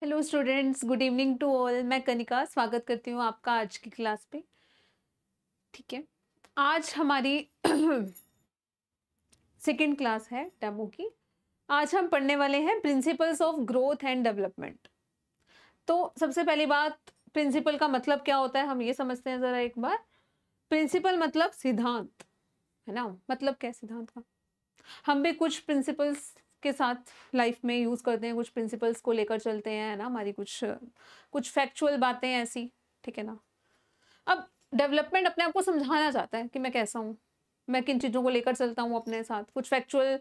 Hello students, good evening to all. मैं कनिका स्वागत करती हूँ आपका आज की क्लास पे। ठीक है, आज हमारी सेकेंड क्लास है डेमो की। आज हम पढ़ने वाले हैं principles of growth and development. तो सबसे पहली बात, प्रिंसिपल का मतलब क्या होता है हम ये समझते हैं ज़रा एक बार। प्रिंसिपल मतलब सिद्धांत, है ना। मतलब क्या है सिद्धांत का? हम भी कुछ प्रिंसिपल्स के साथ लाइफ में यूज़ करते हैं, कुछ प्रिंसिपल्स को लेकर चलते हैं, है ना। हमारी कुछ कुछ फैक्चुअल बातें ऐसी, ठीक है ना। अब डेवलपमेंट अपने आप को समझाना चाहता है कि मैं कैसा हूँ, मैं किन चीज़ों को लेकर चलता हूँ अपने साथ। कुछ फैक्चुअल,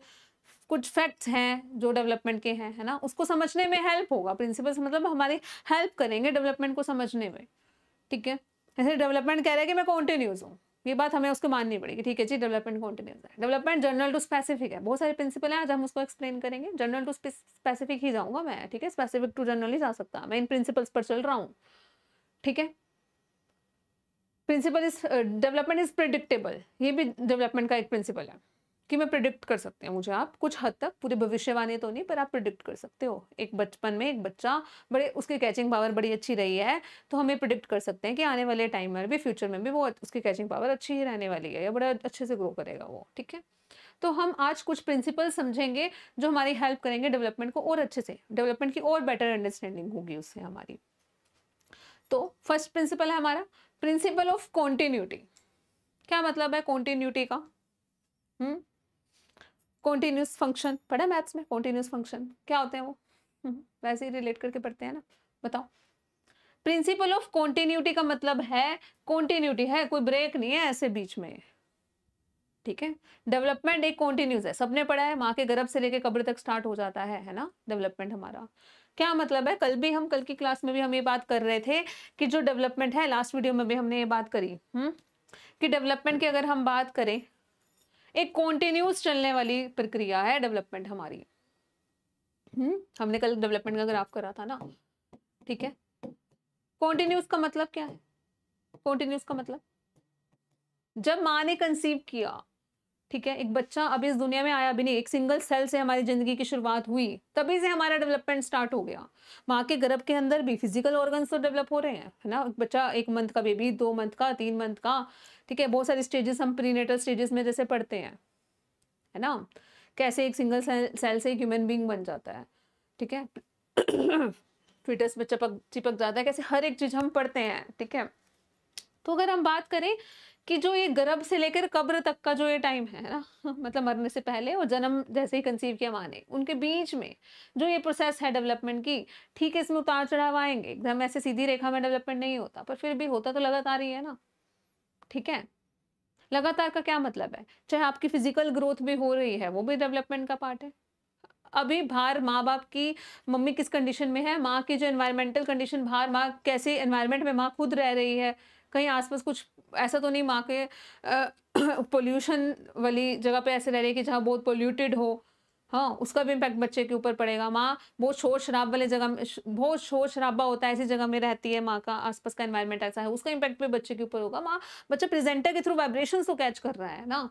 कुछ फैक्ट्स हैं जो डेवलपमेंट के हैं, है ना। उसको समझने में हेल्प होगा। प्रिंसिपल्स मतलब हमारी हेल्प करेंगे डेवलपमेंट को समझने में, ठीक है। जैसे डेवलपमेंट कह रहा है कि मैं कॉन्टिन्यूस हूँ, ये बात हमें उसको माननी पड़ेगी, ठीक है जी। डेवलपमेंट कॉन्टिन्यूस है। डेवलपमेंट जनरल टू स्पेसिफिक है। बहुत सारे प्रिंसिपल हैं, आज हम उसको एक्सप्लेन करेंगे। जनरल टू स्पेसिफिक ही जाऊंगा मैं, ठीक है। स्पेसिफिक टू जनरल ही जा सकता, मैं इन प्रिंसिपल्स पर चल रहा हूँ, ठीक है। Principle is development is predictable. ये भी डेवलपमेंट का एक प्रिंसिपल है कि मैं प्रिडिक्ट कर सकते हैं मुझे आप, कुछ हद तक, पूरी भविष्यवाणी तो नहीं पर आप प्रिडिक्ट कर सकते हो। एक बचपन में एक बच्चा बड़े, उसकी कैचिंग पावर बड़ी अच्छी रही है तो हमें प्रिडिक्ट कर सकते हैं कि आने वाले टाइम में भी, फ्यूचर में भी वो उसकी कैचिंग पावर अच्छी ही रहने वाली है या बड़ा अच्छे से ग्रो करेगा वो, ठीक है। तो हम आज कुछ प्रिंसिपल समझेंगे जो हमारी हेल्प करेंगे डेवलपमेंट को और अच्छे से, डेवलपमेंट की और बेटर अंडरस्टैंडिंग होगी उससे हमारी। तो फर्स्ट प्रिंसिपल है हमारा प्रिंसिपल ऑफ कॉन्टिन्यूटी। क्या मतलब है कॉन्टिन्यूटी का? कॉन्टिन्यूस फंक्शन पढ़ा मैथ्स में? कॉन्टिन्यूस फंक्शन क्या होते हैं वो? वैसे ही रिलेट करके पढ़ते हैं ना, बताओ। प्रिंसिपल ऑफ कॉन्टिन्यूटी का मतलब है कॉन्टिन्यूटी है, कोई ब्रेक नहीं है ऐसे बीच में, ठीक है। डेवलपमेंट एक कॉन्टिन्यूस है, सबने पढ़ा है, माँ के गर्भ से लेके कब्र तक स्टार्ट हो जाता है ना डेवलपमेंट हमारा। क्या मतलब है? कल की क्लास में भी हम ये बात कर रहे थे कि जो डेवलपमेंट है, लास्ट वीडियो में भी हमने ये बात करी कि डेवलपमेंट की अगर हम बात करें, एक कॉन्टिन्यूस चलने वाली प्रक्रिया है डेवलपमेंट हमारी। हमने कल डेवलपमेंट का ग्राफ करा था ना, ठीक है। कॉन्टिन्यूस का मतलब क्या है? कॉन्टिन्यूस का मतलब जब माँ ने कंसीव किया, ठीक है, एक बच्चा अभी इस दुनिया में आया भी नहीं, एक सिंगल सेल से हमारी जिंदगी की शुरुआत हुई, तभी से हमारा डेवलपमेंट स्टार्ट हो गया। माँ के गर्भ के अंदर भी फिजिकल ऑर्गन्स तो डेवलप हो रहे हैं, है ना। बच्चा 1 मंथ का बेबी, 2 मंथ का, 3 मंथ का, ठीक है। बहुत सारे स्टेजेस हम प्रीनेटल स्टेजेस में जैसे पढ़ते हैं, है ना। कैसे एक सिंगल सेल से एक ह्यूमन बींग बन जाता है, ठीक है। फिटस में चिपक चिपक जाता है, कैसे हर एक चीज हम पढ़ते हैं, ठीक है। तो अगर हम बात करें कि जो ये गर्भ से लेकर कब्र तक का जो ये टाइम है ना, मतलब मरने से पहले और जन्म जैसे ही कंसीव किया माँ ने, उनके बीच में जो ये प्रोसेस है डेवलपमेंट की, ठीक है, इसमें उतार चढ़ाव आएंगे, एकदम ऐसे सीधी रेखा में डेवलपमेंट नहीं होता, पर फिर भी होता तो लगातार ही है ना, ठीक है। लगातार का क्या मतलब है? चाहे आपकी फिजिकल ग्रोथ भी हो रही है, वो भी डेवलपमेंट का पार्ट है। अभी बाहर माँ बाप की, मम्मी किस कंडीशन में है, माँ की जो एनवायरमेंटल कंडीशन, बाहर माँ कैसे एनवायरमेंट में माँ खुद रह रही है, कहीं आसपास कुछ ऐसा तो नहीं माँ के पोल्यूशन वाली जगह पे ऐसे रह रही है कि जहाँ बहुत पोल्यूटेड हो, हाँ, उसका भी इम्पैक्ट बच्चे के ऊपर पड़ेगा। माँ बहुत शोर शराब वाले जगह में, बहुत शोर शराबा होता है ऐसी जगह में रहती है, माँ का आसपास का एनवायरमेंट ऐसा है, उसका इम्पैक्ट भी बच्चे के ऊपर होगा। माँ, बच्चा प्रेजेंटर के थ्रू वाइब्रेशंस तो कैच कर रहा है ना।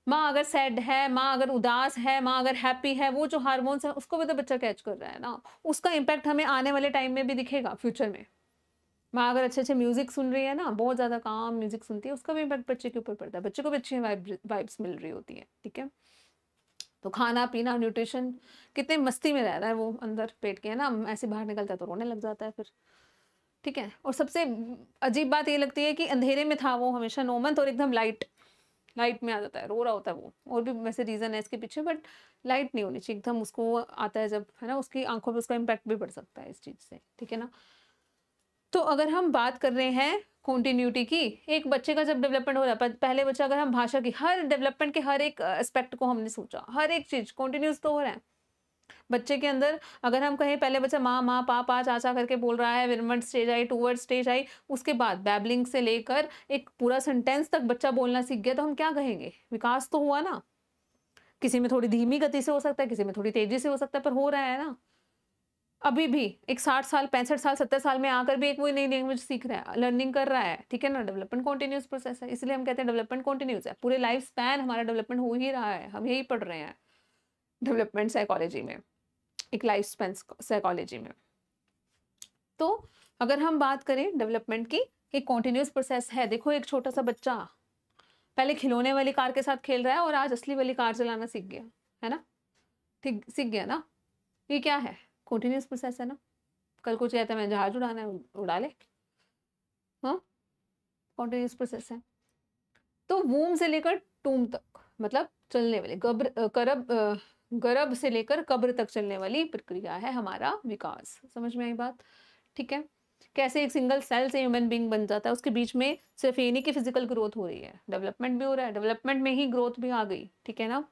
माँ अगर सैड है, माँ अगर उदास है, माँ अगर हैप्पी है, वो जो हार्मोन्स है उसको भी तो बच्चा कैच कर रहा है ना। उसका इम्पैक्ट हमें आने वाले टाइम में भी दिखेगा फ्यूचर में। माँ अगर अच्छे अच्छे म्यूजिक सुन रही है ना, बहुत ज्यादा काम म्यूजिक सुनती है, उसका भी इम्पैक्ट बच्चे के ऊपर पड़ता है, बच्चे को भी अच्छी वाइब्स मिल रही होती है, ठीक है। तो खाना पीना, न्यूट्रिशन, कितने मस्ती में रह रहा है वो अंदर पेट के, है ना। ऐसे बाहर निकलता है तो रोने लग जाता है फिर, ठीक है। और सबसे अजीब बात ये लगती है कि अंधेरे में था वो हमेशा 9 मंथ, और एकदम लाइट लाइट में आ जाता है, रो रहा होता है वो। और भी वैसे रीजन है इसके पीछे, बट लाइट नहीं होनी चाहिए एकदम, उसको आता है जब, है ना, उसकी आंखों पे उसका इम्पैक्ट भी पड़ सकता है इस चीज से, ठीक है ना। तो अगर हम बात कर रहे हैं कॉन्टिन्यूटी की, एक बच्चे का जब डेवलपमेंट हो रहा है, पहले बच्चा, अगर हम भाषा की हर डेवलपमेंट के हर एक एस्पेक्ट को हमने सोचा, हर एक चीज कॉन्टिन्यूस तो हो रहा है बच्चे के अंदर। अगर हम कहें पहले बच्चा माँ माँ पा पा चाचा करके बोल रहा है, one word stage I, 2 word stage I, उसके बाद बैबलिंग से लेकर एक पूरा सेंटेंस तक बच्चा बोलना सीख गया, तो हम क्या कहेंगे? विकास तो हुआ ना। किसी में थोड़ी धीमी गति से हो सकता है, किसी में थोड़ी तेजी से हो सकता है, पर हो रहा है ना। अभी भी एक 60 साल 65 साल 70 साल में आकर भी एक वही नई लैंग्वेज सीख रहा है, लर्निंग कर रहा है, ठीक है ना। डेवलपमेंट कॉन्टिन्यूस प्रोसेस है, इसलिए हम कहते हैं डेवलपमेंट कॉन्टिन्यूस है। पूरे लाइफ स्पैन हमारा डेवलपमेंट हो ही रहा है, हम यही पढ़ रहे हैं डेवलपमेंट साइकोलॉजी में, एक लाइफ स्पेन साइकोलॉजी में। तो अगर हम बात करें डेवलपमेंट की, एक कॉन्टिन्यूस प्रोसेस है। देखो एक छोटा सा बच्चा पहले खिलौने वाली कार के साथ खेल रहा है और आज असली वाली कार चलाना सीख गया, है ना? ठीक सीख गया ना? ये क्या है? कॉन्टिन्यूस प्रोसेस है ना? कल को कहता है मैं जहाज उड़ाना है, उड़ा ले। हाँ, कॉन्टिन्यूस प्रोसेस है। तो वूम से लेकर टूम तक, मतलब चलने वाले गर्भ से लेकर कब्र तक चलने वाली प्रक्रिया है हमारा विकास। समझ में आई बात? ठीक है। कैसे एक सिंगल सेल से ह्यूमन बीइंग बन जाता है, उसके बीच में सिर्फ ये नहीं कि फिजिकल ग्रोथ हो रही है, डेवलपमेंट भी हो रहा है, डेवलपमेंट में ही ग्रोथ भी आ गई। ठीक है ना?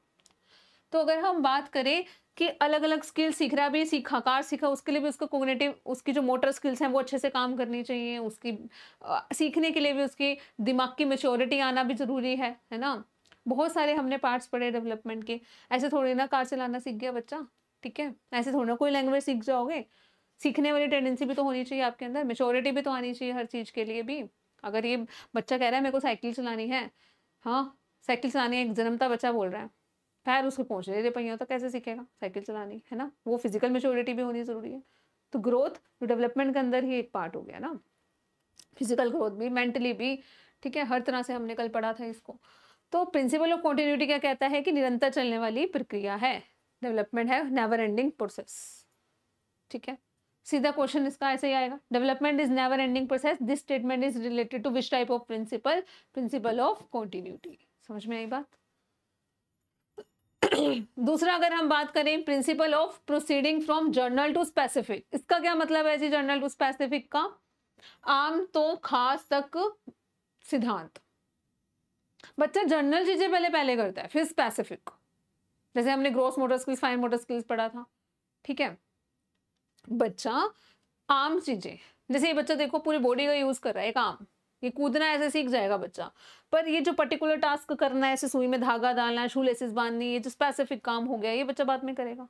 तो अगर हम बात करें कि अलग अलग स्किल सीख रहा है, भी सीखा कार सीखा, उसके लिए भी उसका कोग्निटिव, उसकी जो मोटर स्किल्स हैं वो अच्छे से काम करनी चाहिए। उसकी सीखने के लिए भी उसकी दिमाग की मेच्योरिटी आना भी जरूरी है ना? बहुत सारे हमने पार्ट्स पढ़े डेवलपमेंट के। ऐसे थोड़ी ना कार चलाना सीख गया बच्चा, ठीक है? ऐसे थोड़ी ना कोई लैंग्वेज सीख जाओगे। सीखने वाली टेंडेंसी भी तो होनी चाहिए आपके अंदर, मेच्योरिटी भी तो आनी चाहिए हर चीज के लिए भी। अगर ये बच्चा कह रहा है मेरे को साइकिल चलानी है, हाँ साइकिल चलानी है, एक जन्मता बच्चा बोल रहा है, पैर उसके पहुंच रहे थे पहियों तो कैसे सीखेगा साइकिल चलानी, है ना? वो फिजिकल मेच्योरिटी भी होनी जरूरी है। तो ग्रोथ डेवलपमेंट के अंदर ही एक पार्ट हो गया ना, फिजिकल ग्रोथ भी, मेंटली भी। ठीक है, हर तरह से हमने कल पढ़ा था इसको। तो प्रिंसिपल ऑफ कॉन्टिन्यूटी क्या कहता है कि निरंतर चलने वाली प्रक्रिया है। डेवलपमेंट है नेवर एंडिंग प्रोसेस। ठीक है, सीधा क्वेश्चन इसका ऐसे ही आएगा, development is never ending process, this statement is related to which type of principle? Principle of continuity. समझ में आई बात? दूसरा अगर हम बात करें principle of proceeding from general to specific, इसका क्या मतलब है जी? जर्नल टू स्पेसिफिक का आम तो खास तक सिद्धांत। बच्चा जर्नल चीजें पहले पहले करता है, फिर स्पेसिफिक। जैसे हमने gross motor skills, fine motor skills पढ़ा था। ठीक है, बच्चा आम चीजें, जैसे ये बच्चा देखो पूरी बॉडी का यूज कर रहा है, एक आम, ये कूदना ऐसे सीख जाएगा बच्चा। पर ये जो पर्टिकुलर टास्क करना है, ऐसे सुई में धागा डालना है, शू लेसेस बांधनी, ये जो स्पेसिफिक काम हो गया, ये बच्चा बाद में करेगा।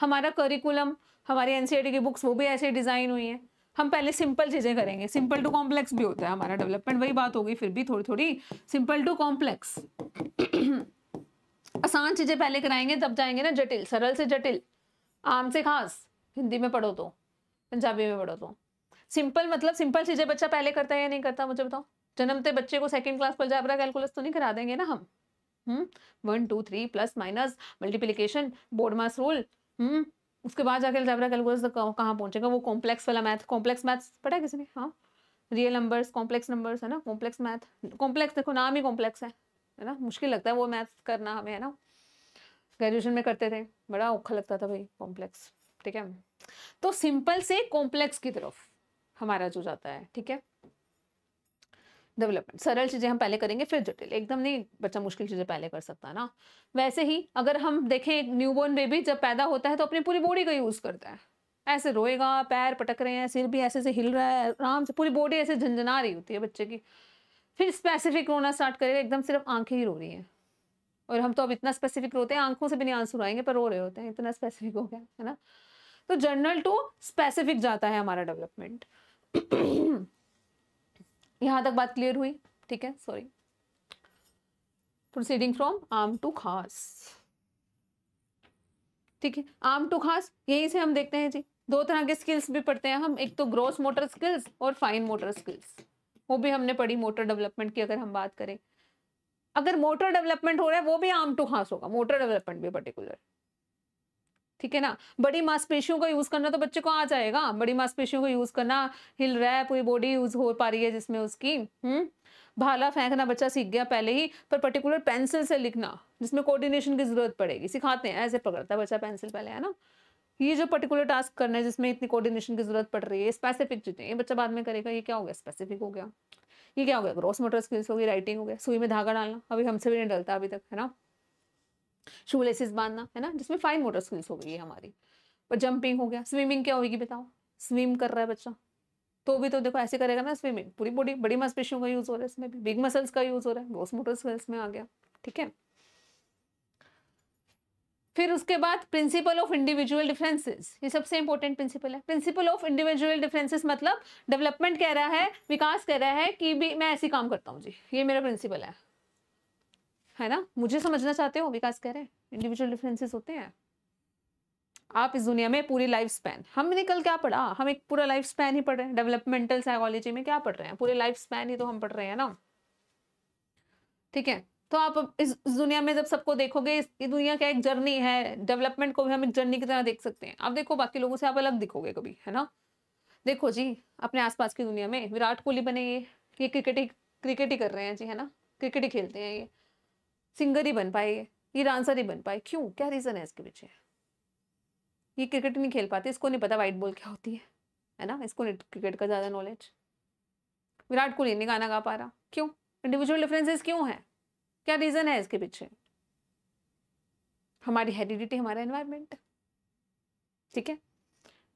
हमारा करिकुलम, हमारी एनसीईआरटी की बुक्स वो भी ऐसे डिजाइन हुई है। हम पहले सिंपल चीजें करेंगे, सिंपल टू कॉम्प्लेक्स भी होता है हमारा डेवलपमेंट, वही बात होगी फिर भी थोड़ी थोड़ी, सिंपल टू कॉम्प्लेक्स। आसान चीजें पहले कराएंगे, तब जाएंगे ना जटिल, सरल से जटिल, आम से खास। हिंदी में पढ़ो तो, पंजाबी में पढ़ो तो। सिंपल मतलब सिंपल चीजें बच्चा पहले करता है या नहीं करता, मुझे बताओ। जन्मते बच्चे को सेकंड क्लास पर अलजेब्रा कैलकुलस तो नहीं करा देंगे ना हम। 1 2 3 प्लस माइनस मल्टीप्लिकेशन, बोर्ड मास रूल। उसके बाद जाके अलजेब्रा कैलकुलस तक कहाँ पहुंचेगा? वो कॉम्प्लेक्स वाला मैथ, कॉम्प्लेक्स मैथ्स पढ़ा है किसी ने? हाँ, रियल नंबर्स, कॉम्प्लेक्स नंबर्स, है ना? कॉम्प्लेक्स मैथ, कॉम्प्लेक्स देखो नाम ही कॉम्प्लेक्स है ना? मुश्किल लगता है वो मैथ करना हमें, है ना? ग्रेजुएशन में करते थे, बड़ा औखा लगता था भाई कॉम्प्लेक्स। ठीक है, तो सिंपल से कॉम्प्लेक्स की तरफ हमारा जो जाता है। ठीक है, डेवलपमेंट, सरल चीजें हम पहले करेंगे फिर जटिल, एकदम नहीं बच्चा मुश्किल चीजें पहले कर सकता ना। वैसे ही अगर हम देखें, न्यूबॉर्न बेबी जब पैदा होता है तो अपनी पूरी बॉडी का यूज करता है, ऐसे रोएगा, पैर पटक रहे हैं, सिर भी ऐसे से हिल रहा है, आराम से पूरी बॉडी ऐसे झंझना रही होती है बच्चे की। फिर स्पेसिफिक रोना स्टार्ट करेगा, एकदम सिर्फ आंखें ही रो रही हैं। और हम तो अब इतना स्पेसिफिक रोते हैं, आंखों से भी नहीं आंसू आएंगे पर रो रहे होते हैं, इतना स्पेसिफिक हो गया, है ना? तो जर्नल टू स्पेसिफिक जाता है हमारा डेवलपमेंट। यहां तक बात क्लियर हुई? ठीक है, सॉरी। प्रोसीडिंग फ्रॉम आम टू खास। ठीक है, आम टू खास, यहीं से हम देखते हैं जी, दो तरह के स्किल्स भी पढ़ते हैं हम, एक तो ग्रॉस मोटर स्किल्स और फाइन मोटर स्किल्स, वो भी हमने पढ़ी मोटर डेवलपमेंट की। अगर हम बात करें, अगर मोटर डेवलपमेंट हो रहा है वो भी आम टू खास होगा, मोटर डेवलपमेंट भी पर्टिकुलर। ठीक है ना? बड़ी मांसपेशियों का यूज करना तो बच्चे को आ जाएगा, बड़ी मांसपेशियों का यूज करना, हिल रहा है, पूरी बॉडी यूज हो पा रही है जिसमें उसकी। भाला फेंकना बच्चा सीख गया पहले ही, पर पर्टिकुलर पेंसिल से लिखना जिसमें कोऑर्डिनेशन की जरूरत पड़ेगी, सिखाते हैं, ऐसे पकड़ता है बच्चा पेंसिल पहले, है ना? ये जो पर्टिकुलर टास्क करना है जिसमें इतनी कोऑर्डिनेशन की जरूरत पड़ रही है, स्पेसिफिक चीजें, ये बच्चा बाद में करेगा। ये क्या हो गया? स्पेसिफिक हो गया। ये क्या हो गया? ग्रॉस मोटर स्किल्स हो गई, राइटिंग हो गया, सुई में धागा डालना अभी हमसे भी नहीं डलता अभी तक, है ना? शू लेसेस बांधना, है ना, जिसमें फाइन मोटर स्किल्स हो गई है हमारी। पर जंपिंग हो गया। स्विमिंग क्या होगी बताओ? स्विम कर रहा है बच्चा तो भी तो देखो ऐसे करेगा ना स्विमिंग, पूरी बॉडी, बड़ी मांसपेशियों का यूज हो रहा है, इसमें भी बिग मसल्स का यूज हो रहा है, ग्रॉस मोटर स्किल्स में आ गया। ठीक है, फिर उसके बाद प्रिंसिपल ऑफ इंडिविजुअल डिफरेंसेस, ये सबसे इंपॉर्टेंट प्रिंसिपल है। प्रिंसिपल ऑफ इंडिविजुअल डिफरेंसेस मतलब डेवलपमेंट कह रहा है, विकास कह रहा है कि भी मैं ऐसे काम करता हूँ जी, ये मेरा प्रिंसिपल है ना? मुझे समझना चाहते हो? विकास कह रहे हैं इंडिविजुअल डिफरेंसेस होते हैं, आप इस दुनिया में पूरी लाइफ स्पैन, हमने कल क्या पढ़ा, हम एक पूरा लाइफ स्पैन ही पढ़ रहे हैं। डेवलपमेंटल साइकोलॉजी में क्या पढ़ रहे हैं, पूरे लाइफ स्पैन ही तो हम पढ़ रहे हैं ना। ठीक है, तो आप अब इस दुनिया में जब सबको देखोगे, ये दुनिया क्या एक जर्नी है, डेवलपमेंट को भी हम एक जर्नी की तरह देख सकते हैं। आप देखो बाकी लोगों से आप अलग दिखोगे कभी, है ना। देखो जी, अपने आसपास की दुनिया में विराट कोहली बने, ये क्रिकेट ही कर रहे हैं जी, है ना, क्रिकेट ही खेलते हैं, ये सिंगर ही बन पाए, ये डांसर ही बन पाए, क्यों, क्या रीजन है इसके पीछे। ये क्रिकेट नहीं खेल पाते, इसको नहीं पता वाइट बॉल क्या होती है ना, इसको नहीं क्रिकेट का ज्यादा नॉलेज। विराट कोहली नहीं गाना गा पा रहा, क्यों, इंडिविजुअल डिफरेंसेस क्यों है, क्या रीजन है इसके पीछे, हमारी हेरिडिटी, हमारा एनवायरनमेंट। ठीक है,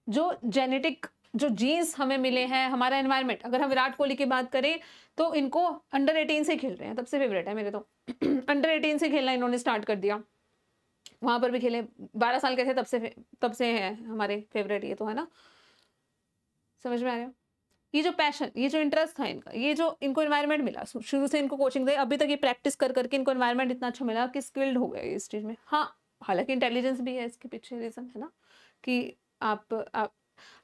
जो जेनेटिक, जो जीन्स हमें मिले हैं, हमारा एनवायरनमेंट। अगर हम विराट कोहली की बात करें तो इनको अंडर 18 से खेल रहे हैं, तब से फेवरेट है मेरे तो अंडर 18 से खेलना इन्होंने स्टार्ट कर दिया, वहां पर भी खेले, 12 साल के थे तब से है हमारे फेवरेट, ये तो है ना, समझ में आ रहा है। ये जो पैशन, ये जो इंटरेस्ट था इनका, ये जो इनको एनवायरनमेंट मिला, शुरू से इनको कोचिंग दे, अभी तक ये प्रैक्टिस कर करके इनको एनवायरनमेंट इतना अच्छा मिला कि स्किल्ड हो गए इस चीज में। हाँ, हालांकि इंटेलिजेंस भी है इसके पीछे रीजन, है ना, कि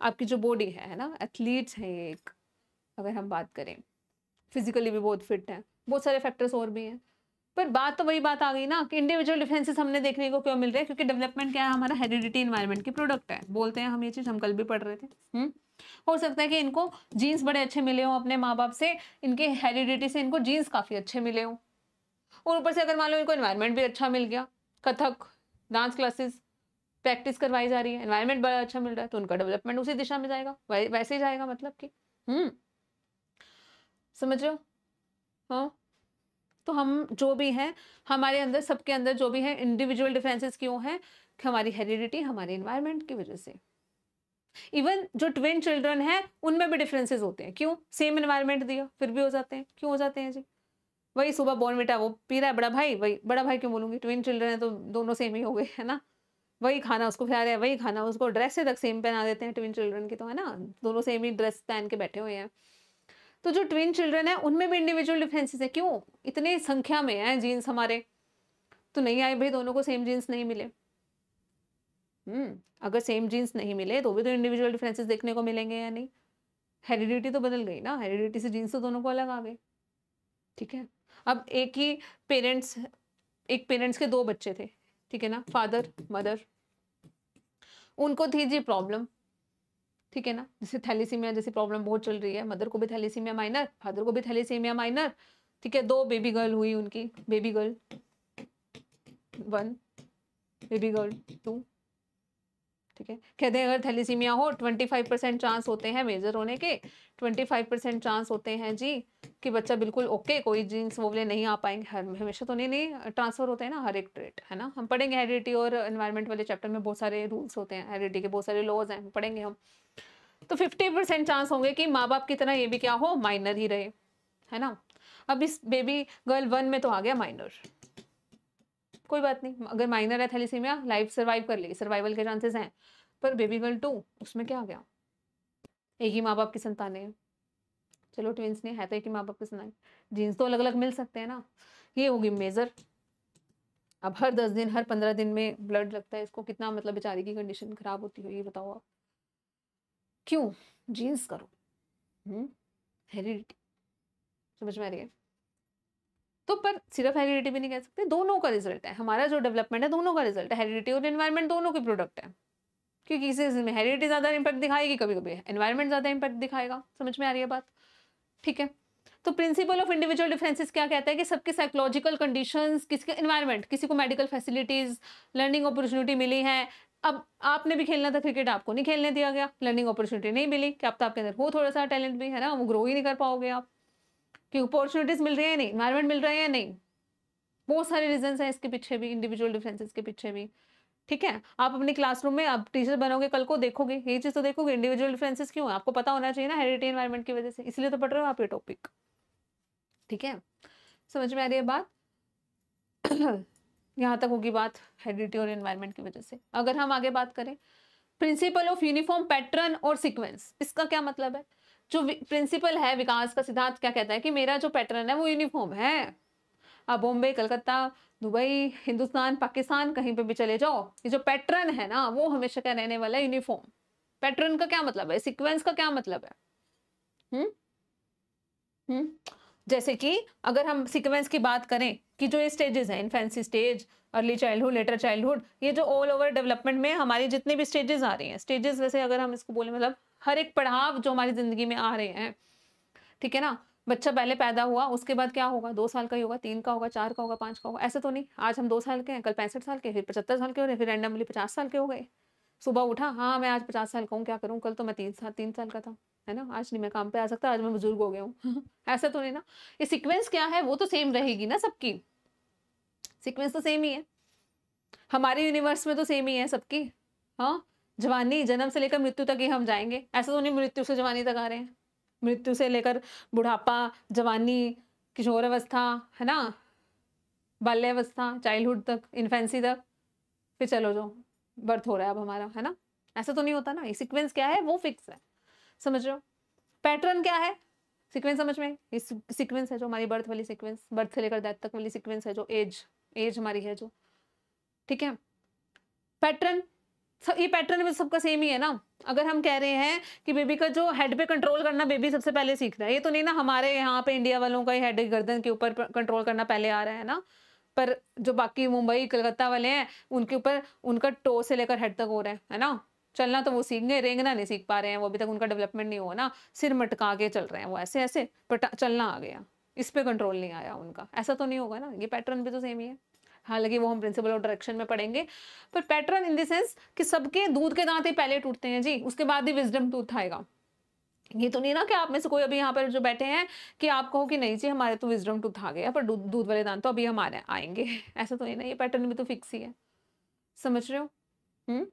आपकी जो बॉडी है ना, एथलीट्स है ये एक, अगर हम बात करें फिजिकली भी बहुत फिट है, बहुत सारे फैक्टर्स और भी हैं। पर बात तो वही बात आ गई ना कि इंडिविजुअल डिफरेंसेस हमने देखने को क्यों मिल रहे हैं, क्योंकि डेवलपमेंट क्या है, हमारा हेरिडिटी एनवायरनमेंट की प्रोडक्ट है, बोलते हैं हम, ये चीज हम कल भी पढ़ रहे थे। हो सकता है कि इनको जीन्स बड़े अच्छे मिले हों अपने माँ बाप से, इनके हेरिडिटी से इनको जीन्स काफी अच्छे मिले हों, और ऊपर से अगर मान लो इनको एनवायरनमेंट भी अच्छा मिल गया, कथक डांस क्लासेस प्रैक्टिस करवाई जा रही है, एनवायरनमेंट बड़ा अच्छा मिल रहा है, तो उनका डेवलपमेंट उसी दिशा में जाएगा, वैसे ही जाएगा, मतलब कि समझ रहे हो। हाँ, तो हम जो भी हैं, हमारे अंदर, सबके अंदर जो भी है, इंडिविजुअल डिफरेंसेस क्यों हैं, हमारी हेरिडिटी, हमारे एनवायरनमेंट की वजह से। इवन जो ट्विन चिल्ड्रन है उनमें भी डिफरेंसेस होते हैं, क्यों, सेम एनवायरनमेंट दिया फिर भी हो जाते हैं, क्यों हो जाते हैं जी, वही सुबह बॉर्नविटा वो पी रहा है बड़ा भाई, वही बड़ा भाई क्यों बोलूंगी, ट्विन चिल्ड्रन है तो दोनों सेम ही हो गए, है ना, वही खाना उसको खिला रहे हैं, वही खाना उसको, ड्रेस से तक सेम पहना देते हैं ट्विन चिल्ड्रन की, तो है ना, दोनों सेम ही ड्रेस पहन के बैठे हुए हैं। तो जो ट्विन चिल्ड्रन है उनमें भी इंडिविजुअल डिफरेंसेस है, क्यों, इतनी संख्या में है जीन्स हमारे, तो नहीं आए भाई, दोनों को सेम जीन्स नहीं मिले। अगर सेम जीन्स नहीं मिले तो भी तो इंडिविजुअल डिफरेंसेस देखने को मिलेंगे या नहीं, हेरिडिटी तो बदल गई ना, हेरिडिटी से जीन्स तो दोनों को अलग आ गए। ठीक है, अब एक पेरेंट्स के 2 बच्चे थे, ठीक है ना, फादर मदर, उनको थी जी प्रॉब्लम, ठीक है ना, जैसे थैलेसीमिया जैसी प्रॉब्लम बहुत चल रही है, मदर को भी थैलेसीमिया माइनर, फादर को भी थैलेसीमिया माइनर। ठीक है, 2 बेबी गर्ल हुई उनकी, बेबी गर्ल 1, बेबी गर्ल 2। ठीक है, कहते हैं अगर थैलेसीमिया हो 25% चांस होते हैं मेजर होने के, 25% चांस होते हैं जी कि बच्चा बिल्कुल ओके, कोई जीन्स वो वाले नहीं आ पाएंगे, हमेशा तो नहीं ट्रांसफर होते हैं ना, हर एक ट्रेट, है ना, हम पढ़ेंगे हेरिडिटी और एनवायरनमेंट वाले चैप्टर में, बहुत सारे रूल्स होते हैं हेरिडिटी के, बहुत सारे लॉज हैं, पढ़ेंगे हम। तो 50% चांस होंगे कि माँ बाप की तरह ये भी क्या हो, माइनर ही रहे, है ना। अब इस बेबी गर्ल 1 में तो आ गया माइनर, कोई बात नहीं, अगर माइनर है थैलेसीमिया, लाइफ सर्वाइव कर लेगी, सर्वाइवल के चांसेस हैं। पर बेबी गर्ल 2, उसमें क्या आ गया, एक ही माँ बाप की संतानें हैं, चलो ट्विंस नहीं है तो एक ही माँ बाप की संतान, जीन्स तो अलग अलग मिल सकते हैं ना, ये होगी मेजर। अब हर 10 दिन, हर 15 दिन में ब्लड लगता है इसको, कितना मतलब बेचारी की कंडीशन खराब होती है, ये बताओ आप, क्यों, जीन्स करो, हेरिडिटी, समझ में आ रही है। तो पर सिर्फ हेरिडिटी भी नहीं कह सकते, दोनों का रिजल्ट है, हमारा जो डेवलपमेंट है दोनों का रिजल्ट है, हेरिडिटी और एनवायरनमेंट दोनों की प्रोडक्ट है, क्योंकि किसी में हेरिडिटी ज्यादा इंपैक्ट दिखाएगी, कभी कभी एनवायरनमेंट ज्यादा इंपैक्ट दिखाएगा, समझ में आ रही है बात। ठीक है, तो प्रिंसिपल ऑफ इंडिविजुअल डिफरेंसेस क्या कहता है कि सबके साइकोलॉजिकल कंडीशंस, किसी के एनवायरनमेंट, किसी को मेडिकल फैसिलिटीज, लर्निंग अपॉर्चुनिटी मिली है। अब आपने भी खेलना था क्रिकेट, आपको नहीं खेलने दिया गया, लर्निंग अपॉर्चुनिटी नहीं मिली, क्या पता आपके अंदर हो थोड़ा सा टैलेंट भी, है ना, वो ग्रो ही नहीं कर पाओगे आप, क्योंकि अपॉर्चुनिटीज मिल रही है नहीं, एनवायरनमेंट मिल रहा है या नहीं, बहुत सारे रीजन है इसके पीछे भी, इंडिविजुअल डिफरेंसेस के पीछे भी। ठीक है, आप अपनी क्लासरूम में आप टीचर बनोगे कल को, देखोगे ये चीज तो देखोगे, इंडिविजुअल डिफरेंसेस क्यों है, आपको पता होना चाहिए ना, हेरिडिटी एनवायरनमेंट की वजह से, इसलिए तो पढ़ रहे हो आप ये टॉपिक। ठीक है, समझ में आ रही है बात यहाँ तक होगी बात हेरिडिटी और एनवायरनमेंट की वजह से। अगर हम आगे बात करें प्रिंसिपल ऑफ यूनिफॉर्म पैटर्न और सीक्वेंस, इसका क्या मतलब है, जो प्रिंसिपल है विकास का सिद्धांत क्या कहता है कि मेरा जो पैटर्न है वो यूनिफॉर्म है, आप बॉम्बे, कलकत्ता, दुबई, हिंदुस्तान, पाकिस्तान, कहीं पे भी चले जाओ, ये जो पैटर्न है ना वो हमेशा क्या रहने वाला है, यूनिफॉर्म। पैटर्न का क्या मतलब है, सीक्वेंस का क्या मतलब है? हम्म हम्म जैसे कि अगर हम सीक्वेंस की बात करें कि जो ये स्टेजेस हैं, infancy stage, early childhood, letter childhood, ये जो ऑल ओवर डेवलपमेंट में हमारी जितनी भी स्टेजेस आ रही हैं, स्टेजेस वैसे अगर हम इसको बोले मतलब हर एक पड़ाव जो हमारी जिंदगी में आ रहे हैं, ठीक है ना। बच्चा पहले पैदा हुआ, उसके बाद क्या होगा, 2 साल का ही होगा, 3 का होगा, 4 का होगा, 5 का होगा, ऐसे तो नहीं आज हम 2 साल के हैं, कल 65 साल के, फिर 75 साल के हो रहे, फिर रैंडमली 50 साल के हो गए। सुबह उठा, हाँ मैं आज 50 साल का हूँ, क्या करूँ, कल तो मैं 3 साल का था, है ना, आज नहीं मैं काम पे आ सकता, आज मैं बुजुर्ग हो गया हूँ ऐसा तो नहीं ना। ये सीक्वेंस क्या है, वो तो सेम रहेगी ना, सबकी सीक्वेंस तो सेम ही है, हमारे यूनिवर्स में तो सेम ही है सबकी। हाँ, जवानी जन्म से लेकर मृत्यु तक ही हम जाएंगे, ऐसा तो नहीं मृत्यु से जवानी तक आ रहे हैं, मृत्यु से लेकर बुढ़ापा, जवानी, किशोर अवस्था, है ना, बाल्यावस्था, चाइल्डहुड तक, इन्फेंसी तक, फिर चलो जो बर्थ हो रहा है अब हमारा, है ना, ऐसा तो नहीं होता ना। ये सीक्वेंस क्या है वो फिक्स है, समझ रहे हो। पैटर्न क्या है, सीक्वेंस समझ में, ये सीक्वेंस है जो हमारी बर्थ वाली सीक्वेंस, बर्थ से लेकर डेथ तक वाली सीक्वेंस है, जो एज हमारी है जो, ठीक है। पैटर्न, ये पैटर्न भी सबका सेम ही है ना। अगर हम कह रहे हैं कि बेबी का जो हेड पे कंट्रोल करना बेबी सबसे पहले सीख रहा है, ये तो नहीं ना हमारे यहाँ पे इंडिया वालों का ही हेड गर्दन के ऊपर कंट्रोल करना पहले आ रहा है ना, पर जो बाकी मुंबई कलकत्ता वाले हैं उनके ऊपर उनका टो से लेकर हेड तक हो रहा है ना। चलना तो वो सीख गए, रेंगना नहीं सीख पा रहे हैं, वो अभी तक उनका डेवलपमेंट नहीं हुआ ना, सिर मटका के चल रहे हैं वो ऐसे ऐसे, पर चलना आ गया, इस पे कंट्रोल नहीं आया उनका, ऐसा तो नहीं होगा ना। ये पैटर्न भी तो सेम ही है, हालांकि वो हम प्रिंसिपल ऑफ डायरेक्शन में पढ़ेंगे, पर पैटर्न इन द सेंस कि सबके दूध के दांत ही पहले टूटते हैं जी, उसके बाद ही विजडम टूथ आएगा। ये तो नहीं ना कि आप में से कोई अभी यहाँ पर जो बैठे हैं कि आप कहो कि नहीं जी हमारे तो विजडम टूथ आ गया, पर दूध वाले दांत तो अभी हमारे आएंगे ऐसा तो नहीं ना, ये पैटर्न भी तो फिक्स ही है, समझ रहे हो।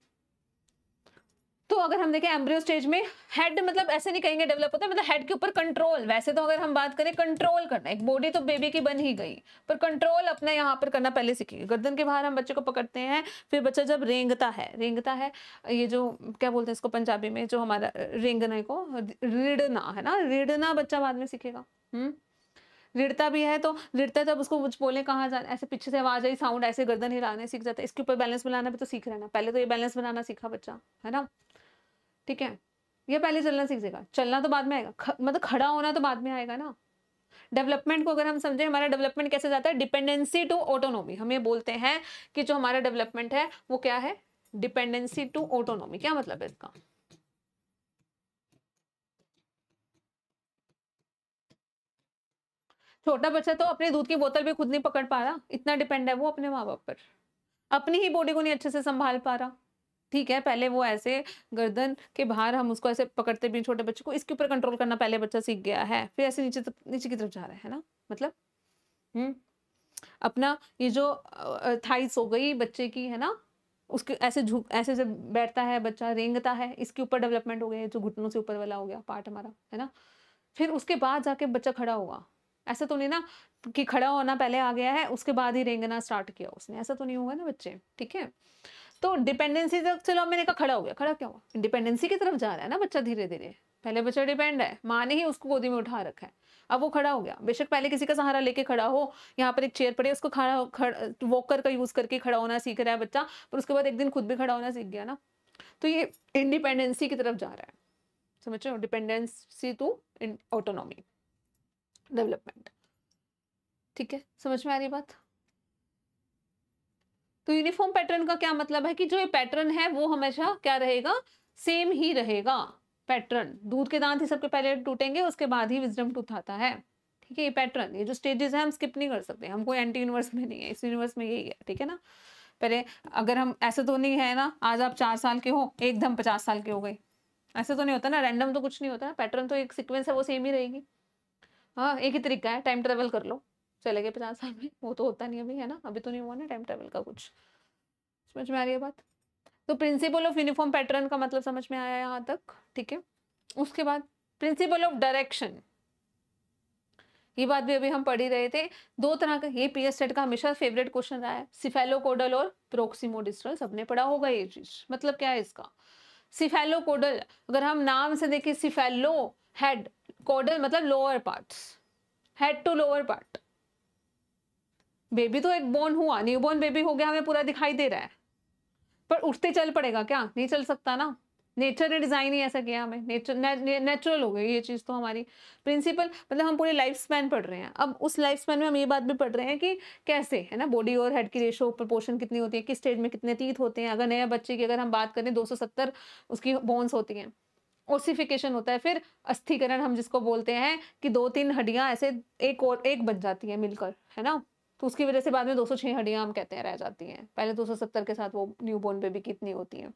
तो अगर हम देखें एम्ब्रियो स्टेज में हेड मतलब ऐसे नहीं कहेंगे डेवलप होता है, मतलब हेड के ऊपर कंट्रोल, वैसे तो अगर हम बात करें कंट्रोल करना, एक बॉडी तो बेबी की बन ही गई, पर कंट्रोल अपने यहाँ पर करना पहले सीखेंगे। गर्दन के बाहर हम बच्चे को पकड़ते हैं, फिर बच्चा जब रेंगता है, ये जो क्या बोलते हैं इसको पंजाबी में, जो हमारा रेंगने को रिड़ना है ना, रिड़ना बच्चा बाद में सीखेगा। रिड़ता भी है तो रिड़ता है तब उसको कुछ बोले कहाँ जाना, ऐसे पीछे से आवाज आई, साउंड ऐसे गर्दन हिलाने सीख जाता है, इसके ऊपर बैलेंस बनाना भी तो सीख रहा है ना, पहले तो ये बैलेंस बनाना सीखा बच्चा, है ना, ठीक है। ये पहले चलना सीख जाएगा, चलना तो बाद में आएगा, मतलब खड़ा होना तो बाद में आएगा ना। डेवलपमेंट को अगर हम समझे, हमारा डेवलपमेंट कैसे जाता है, डिपेंडेंसी टू ऑटोनॉमी, हम ये बोलते हैं कि जो हमारा डेवलपमेंट है वो क्या है, डिपेंडेंसी टू ऑटोनॉमी। क्या मतलब है इसका, छोटा बच्चा तो अपने दूध की बोतल भी खुद नहीं पकड़ पा रहा, इतना डिपेंड है वो अपने माँ बाप पर, अपनी ही बॉडी को नहीं अच्छे से संभाल पा रहा, ठीक है। पहले वो ऐसे गर्दन के बाहर हम उसको ऐसे पकड़ते भी छोटे बच्चे को, इसके ऊपर कंट्रोल करना पहले बच्चा सीख गया है, फिर ऐसे नीचे की तरफ जा रहा है ना, मतलब अपना ये जो थाइस हो गई बच्चे की, है ना, उसके ऐसे झुक ऐसे जब बैठता है बच्चा, रेंगता है, इसके ऊपर डेवलपमेंट हो गया, जो घुटनों से ऊपर वाला हो गया पार्ट हमारा, है ना। फिर उसके बाद जाके बच्चा खड़ा हुआ, ऐसा तो नहीं ना कि खड़ा होना पहले आ गया है उसके बाद ही रेंगना स्टार्ट किया उसने, ऐसा तो नहीं होगा ना बच्चे, ठीक है। तो डिपेंडेंसी तक चलो मैंने कहा खड़ा हो गया, खड़ा क्या हुआ, इंडिपेंडेंसी की तरफ जा रहा है ना बच्चा धीरे धीरे, पहले बच्चा डिपेंड है, माँ ने ही उसको गोदी में उठा रखा है, अब वो खड़ा हो गया, बेशक पहले किसी का सहारा लेके खड़ा हो, यहाँ पर एक चेयर पड़ी उसको वॉकर का यूज करके खड़ा होना सीख रहा है बच्चा, पर उसके बाद एक दिन खुद भी खड़ा होना सीख गया ना, तो ये इंडिपेंडेंसी की तरफ जा रहा है, समझ रहे हो, डिपेंडेंसी टू ऑटोनॉमी डेवलपमेंट, ठीक है, समझ में आ रही बात। तो यूनिफॉर्म पैटर्न का क्या मतलब है कि जो ये पैटर्न है वो हमेशा क्या रहेगा, सेम ही रहेगा। पैटर्न, दूध के दांत ही सबके पहले टूटेंगे, उसके बाद ही विजडम टूथ आता है, ठीक है। ये पैटर्न, ये जो स्टेजेस है हम स्किप नहीं कर सकते, हम कोई एंटी यूनिवर्स में नहीं है, इस यूनिवर्स में यही है, ठीक है ना। पहले अगर हम ऐसे तो नहीं है ना, आज आप 4 साल के हो एकदम 50 साल के हो गए, ऐसे तो नहीं होता ना, रैंडम तो कुछ नहीं होता, पैटर्न तो एक सीक्वेंस है वो सेम ही रहेगी। हाँ, एक ही तरीका है, टाइम ट्रेवल कर लो, चले गए 50 साल में, वो तो होता नहीं अभी, है ना, अभी तो नहीं हुआ ना टाइम ट्रेवल का कुछ, समझ में आ रही है बात। तो प्रिंसिपल ऑफ यूनिफॉर्म पैटर्न का मतलब समझ में आया यहाँ तक, ठीक है। उसके बाद प्रिंसिपल ऑफ डायरेक्शन, ये बात भी अभी हम पढ़ ही रहे थे, 2 तरह का, ये पीएस सेट का हमेशा फेवरेट क्वेश्चन रहा है, सिफेलोकोडल और प्रोक्सिमोडिस्टल, सबने पढ़ा होगा ये चीज, मतलब क्या है इसका। सिफेलोकोडल, अगर हम नाम से देखें, सिफेलो हेड, कोडल मतलब lower parts, head to lower part, baby तो एक बॉर्न हुआ, न्यूबॉर्न बेबी हो गया, हमें पूरा दिखाई दे रहा है, पर उठते चल पड़ेगा क्या? नहीं चल सकता ना। नेचर ने डिजाइन ही ऐसा किया हमें, नेचुरल हो गई ये चीज तो हमारी। प्रिंसिपल मतलब हम पूरे लाइफ स्पैन पढ़ रहे हैं, अब उस लाइफ स्पैन में हम ये बात भी पढ़ रहे हैं कि कैसे है ना बॉडी और हेड की रेशो प्रोपोर्शन कितनी होती है, किस स्टेज में कितने तीत होते हैं। अगर नया बच्चे की अगर हम बात करें 270 उसकी बोन्स होती हैं। ओसिफिकेशन होता है, फिर अस्थिकरण हम जिसको बोलते हैं कि 2-3 हड्डियां ऐसे एक और एक बन जाती है मिलकर, है ना। तो उसकी वजह से बाद में 206 हड्डियां हम कहते हैं रह जाती हैं, पहले 270 के साथ वो न्यूबॉर्न बेबी कितनी होती है।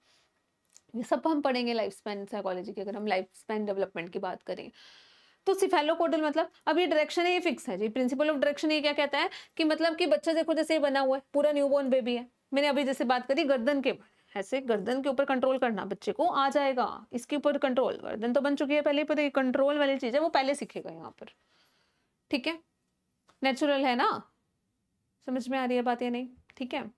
ये सब हम पढ़ेंगे लाइफ स्पैन साइकोलॉजी की, अगर हम लाइफ स्पैन डेवलपमेंट की बात करें। तो सिफेलोकोडल मतलब अब ये डायरेक्शन है, ये फिक्स है जी। प्रिंसिपल ऑफ डायरेक्शन ये क्या कहता है कि मतलब कि बच्चा देखो जैसे बना हुआ है, पूरा न्यूबॉर्न बेबी है, मैंने अभी जैसे बात करी गर्दन के, ऐसे गर्दन के ऊपर कंट्रोल करना बच्चे को आ जाएगा, इसके ऊपर कंट्रोल, गर्दन तो बन चुकी है पहले, पर ये कंट्रोल वाली चीज है वो पहले सीखेगा यहाँ पर, ठीक है। नेचुरल है ना, समझ में आ रही है बात या नहीं, ठीक है।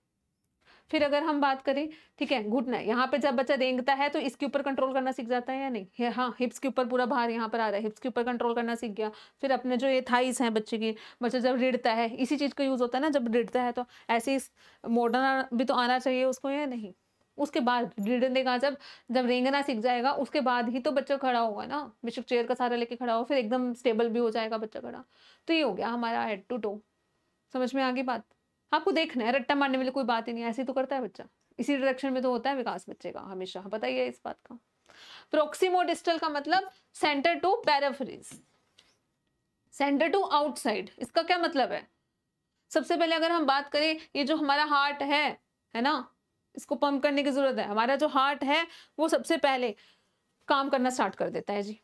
फिर अगर हम बात करें, ठीक है, घुटना, यहाँ पे जब बच्चा रेंगता है तो इसके ऊपर कंट्रोल करना सीख जाता है या नहीं, हाँ, हिप्स के ऊपर पूरा भार यहाँ पर आ रहा है, हिप्स के ऊपर कंट्रोल करना सीख गया। फिर अपने जो ये थाइस हैं बच्चे की, बच्चा जब रिड़ता है, इसी चीज का यूज होता है ना जब रिड़ता है, तो ऐसे मॉडर्न भी तो आना चाहिए उसको या नहीं। उसके बाद रिड़ने का जब जब रेंगना सीख जाएगा उसके बाद ही तो बच्चा खड़ा होगा ना, बेशक चेयर का सहारा लेके खड़ा हो, फिर एकदम स्टेबल भी हो जाएगा बच्चा खड़ा। तो ये हो गया हमारा हेड टू टो, समझ में आ गई बात। आपको देखना है, रट्टा मारने वाली कोई बात ही नहीं, ऐसे ही तो करता है बच्चा, इसी डायरेक्शन में तो होता है विकास बच्चे का हमेशा, पता ही है इस बात का। प्रोक्सिमो डिस्टल का मतलब centre to peripheries, centre to outside. इसका क्या मतलब है? सबसे पहले अगर हम बात करें, ये जो हमारा हार्ट है ना, इसको पंप करने की जरूरत है। हमारा जो हार्ट है वो सबसे पहले काम करना स्टार्ट कर देता है जी,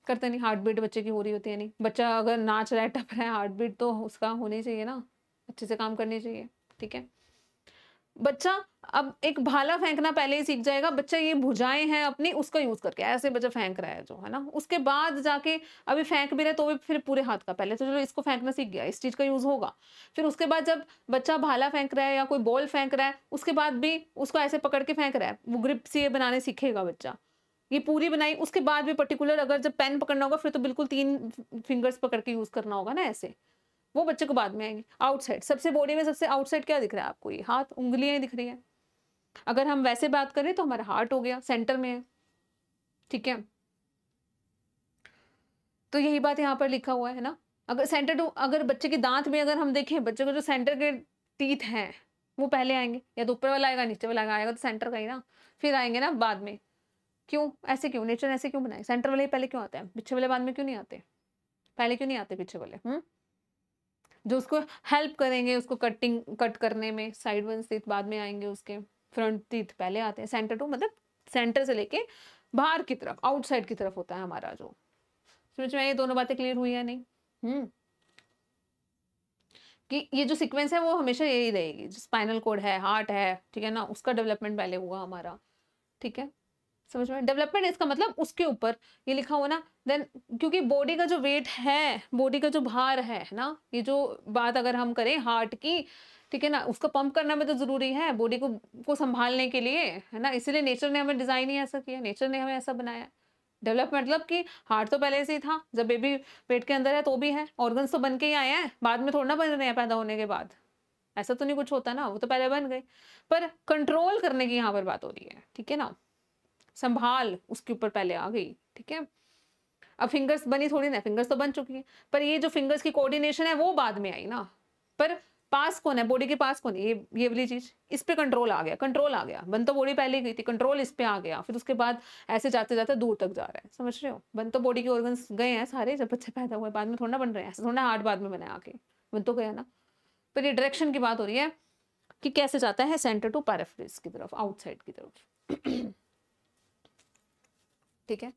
करते नहीं? हार्ट बीट बच्चे की हो रही होती है, नहीं बच्चा अगर नाच रहा है टप रहा है, हार्ट बीट तो उसका होनी चाहिए ना, अच्छे से काम करनी चाहिए, ठीक है। बच्चा अब एक भाला फेंकना पहले ही सीख जाएगा बच्चा, ये भुजाएं हैं अपनी उसका यूज करके ऐसे बच्चा फेंक रहा है जो है ना, उसके बाद जाके अभी फेंक भी रहे तो भी फिर पूरे हाथ का, पहले तो चलो इसको फेंकना सीख गया, इस चीज का यूज होगा। फिर उसके बाद जब बच्चा भाला फेंक रहा है या कोई बॉल फेंक रहा है, उसके बाद भी उसको ऐसे पकड़ के फेंक रहा है, वो ग्रिप सी बनाने सीखेगा बच्चा, ये पूरी बनाई। उसके बाद भी पर्टिकुलर अगर जब पेन पकड़ना होगा फिर तो बिल्कुल 3 फिंगर्स पकड़ के यूज करना होगा ना, ऐसे वो बच्चे को बाद में आएंगे। आउटसाइड, सबसे बॉडी में सबसे आउटसाइड क्या दिख रहा है आपको? ये हाथ, उंगलियां दिख रही है। अगर हम वैसे बात करें तो हमारा हार्ट हो गया, सेंटर में है, ठीक है। तो यही बात यहाँ पर लिखा हुआ है ना। अगर सेंटर टू, अगर बच्चे के दांत में अगर हम देखें, बच्चे को जो सेंटर के टीथ हैं वो पहले आएंगे, या तो ऊपर वाला आएगा नीचे वाला आएगा, तो सेंटर का ही ना, फिर आएंगे ना बाद में। क्यों ऐसे, क्यों नेचर ऐसे क्यों बनाए? सेंटर वाले पहले क्यों आते हैं, पीछे वाले बाद में क्यों नहीं आते? पहले क्यों नहीं आते पीछे वाले? जो उसको हेल्प करेंगे उसको कट करने में, साइड वन टीथ बाद में आएंगे, उसके फ्रंट टीथ पहले आते हैं। सेंटर टू मतलब सेंटर से लेके बाहर की तरफ, आउटसाइड की तरफ होता है हमारा जो। समझ में ये दोनों बातें क्लियर हुई है नहीं? कि ये जो सीक्वेंस है वो हमेशा यही रहेगी, जो स्पाइनल कोड है, हार्ट है, ठीक है ना, उसका डेवलपमेंट पहले हुआ हमारा, ठीक है। समझ में? डेवलपमेंट इसका मतलब उसके ऊपर ये लिखा हुआ ना, देन क्योंकि बॉडी का जो वेट है, बॉडी का जो भार है ना, ये जो बात अगर हम करें हार्ट की, ठीक है ना, उसको पंप करना में तो जरूरी है बॉडी को संभालने के लिए, है ना। इसीलिए नेचर ने हमें डिजाइन ही ऐसा किया, नेचर ने हमें ऐसा बनाया। डेवलप मतलब कि हार्ट तो पहले से ही था, जब बेबी पेट के अंदर है तो भी है, ऑर्गन्स तो बन के ही आए हैं, बाद में थोड़ा ना बन रहे हैं पैदा होने के बाद, ऐसा तो नहीं कुछ होता ना, वो तो पहले बन गए। पर कंट्रोल करने की यहाँ पर बात हो रही है, ठीक है ना, संभाल उसके ऊपर पहले आ गई, ठीक है। अब फिंगर्स बनी थोड़ी ना, फिंगर्स तो बन चुकी है, पर ये जो फिंगर्स की कोऑर्डिनेशन है वो बाद में आई ना। पर पास कौन है, बॉडी के पास कौन है, ये वाली चीज, इस पे कंट्रोल आ गया, कंट्रोल आ गया। बन तो बॉडी पहले ही गई थी, कंट्रोल इस पे आ गया, फिर उसके बाद ऐसे जाते जाते दूर तक जा रहा है, समझ रहे हो। बन तो बॉडी के ऑर्गन्स गए हैं सारे, जब बच्चे पैदा हुए, बाद में थोड़ा बन रहे हैं, ऐसे थोड़ा हार्ट बाद में बना आके, बन तो गया ना। पर ये डायरेक्शन की बात हो रही है कि कैसे जाता है सेंटर टू पैराफेरिस की तरफ, आउटसाइड की तरफ, ठीक है।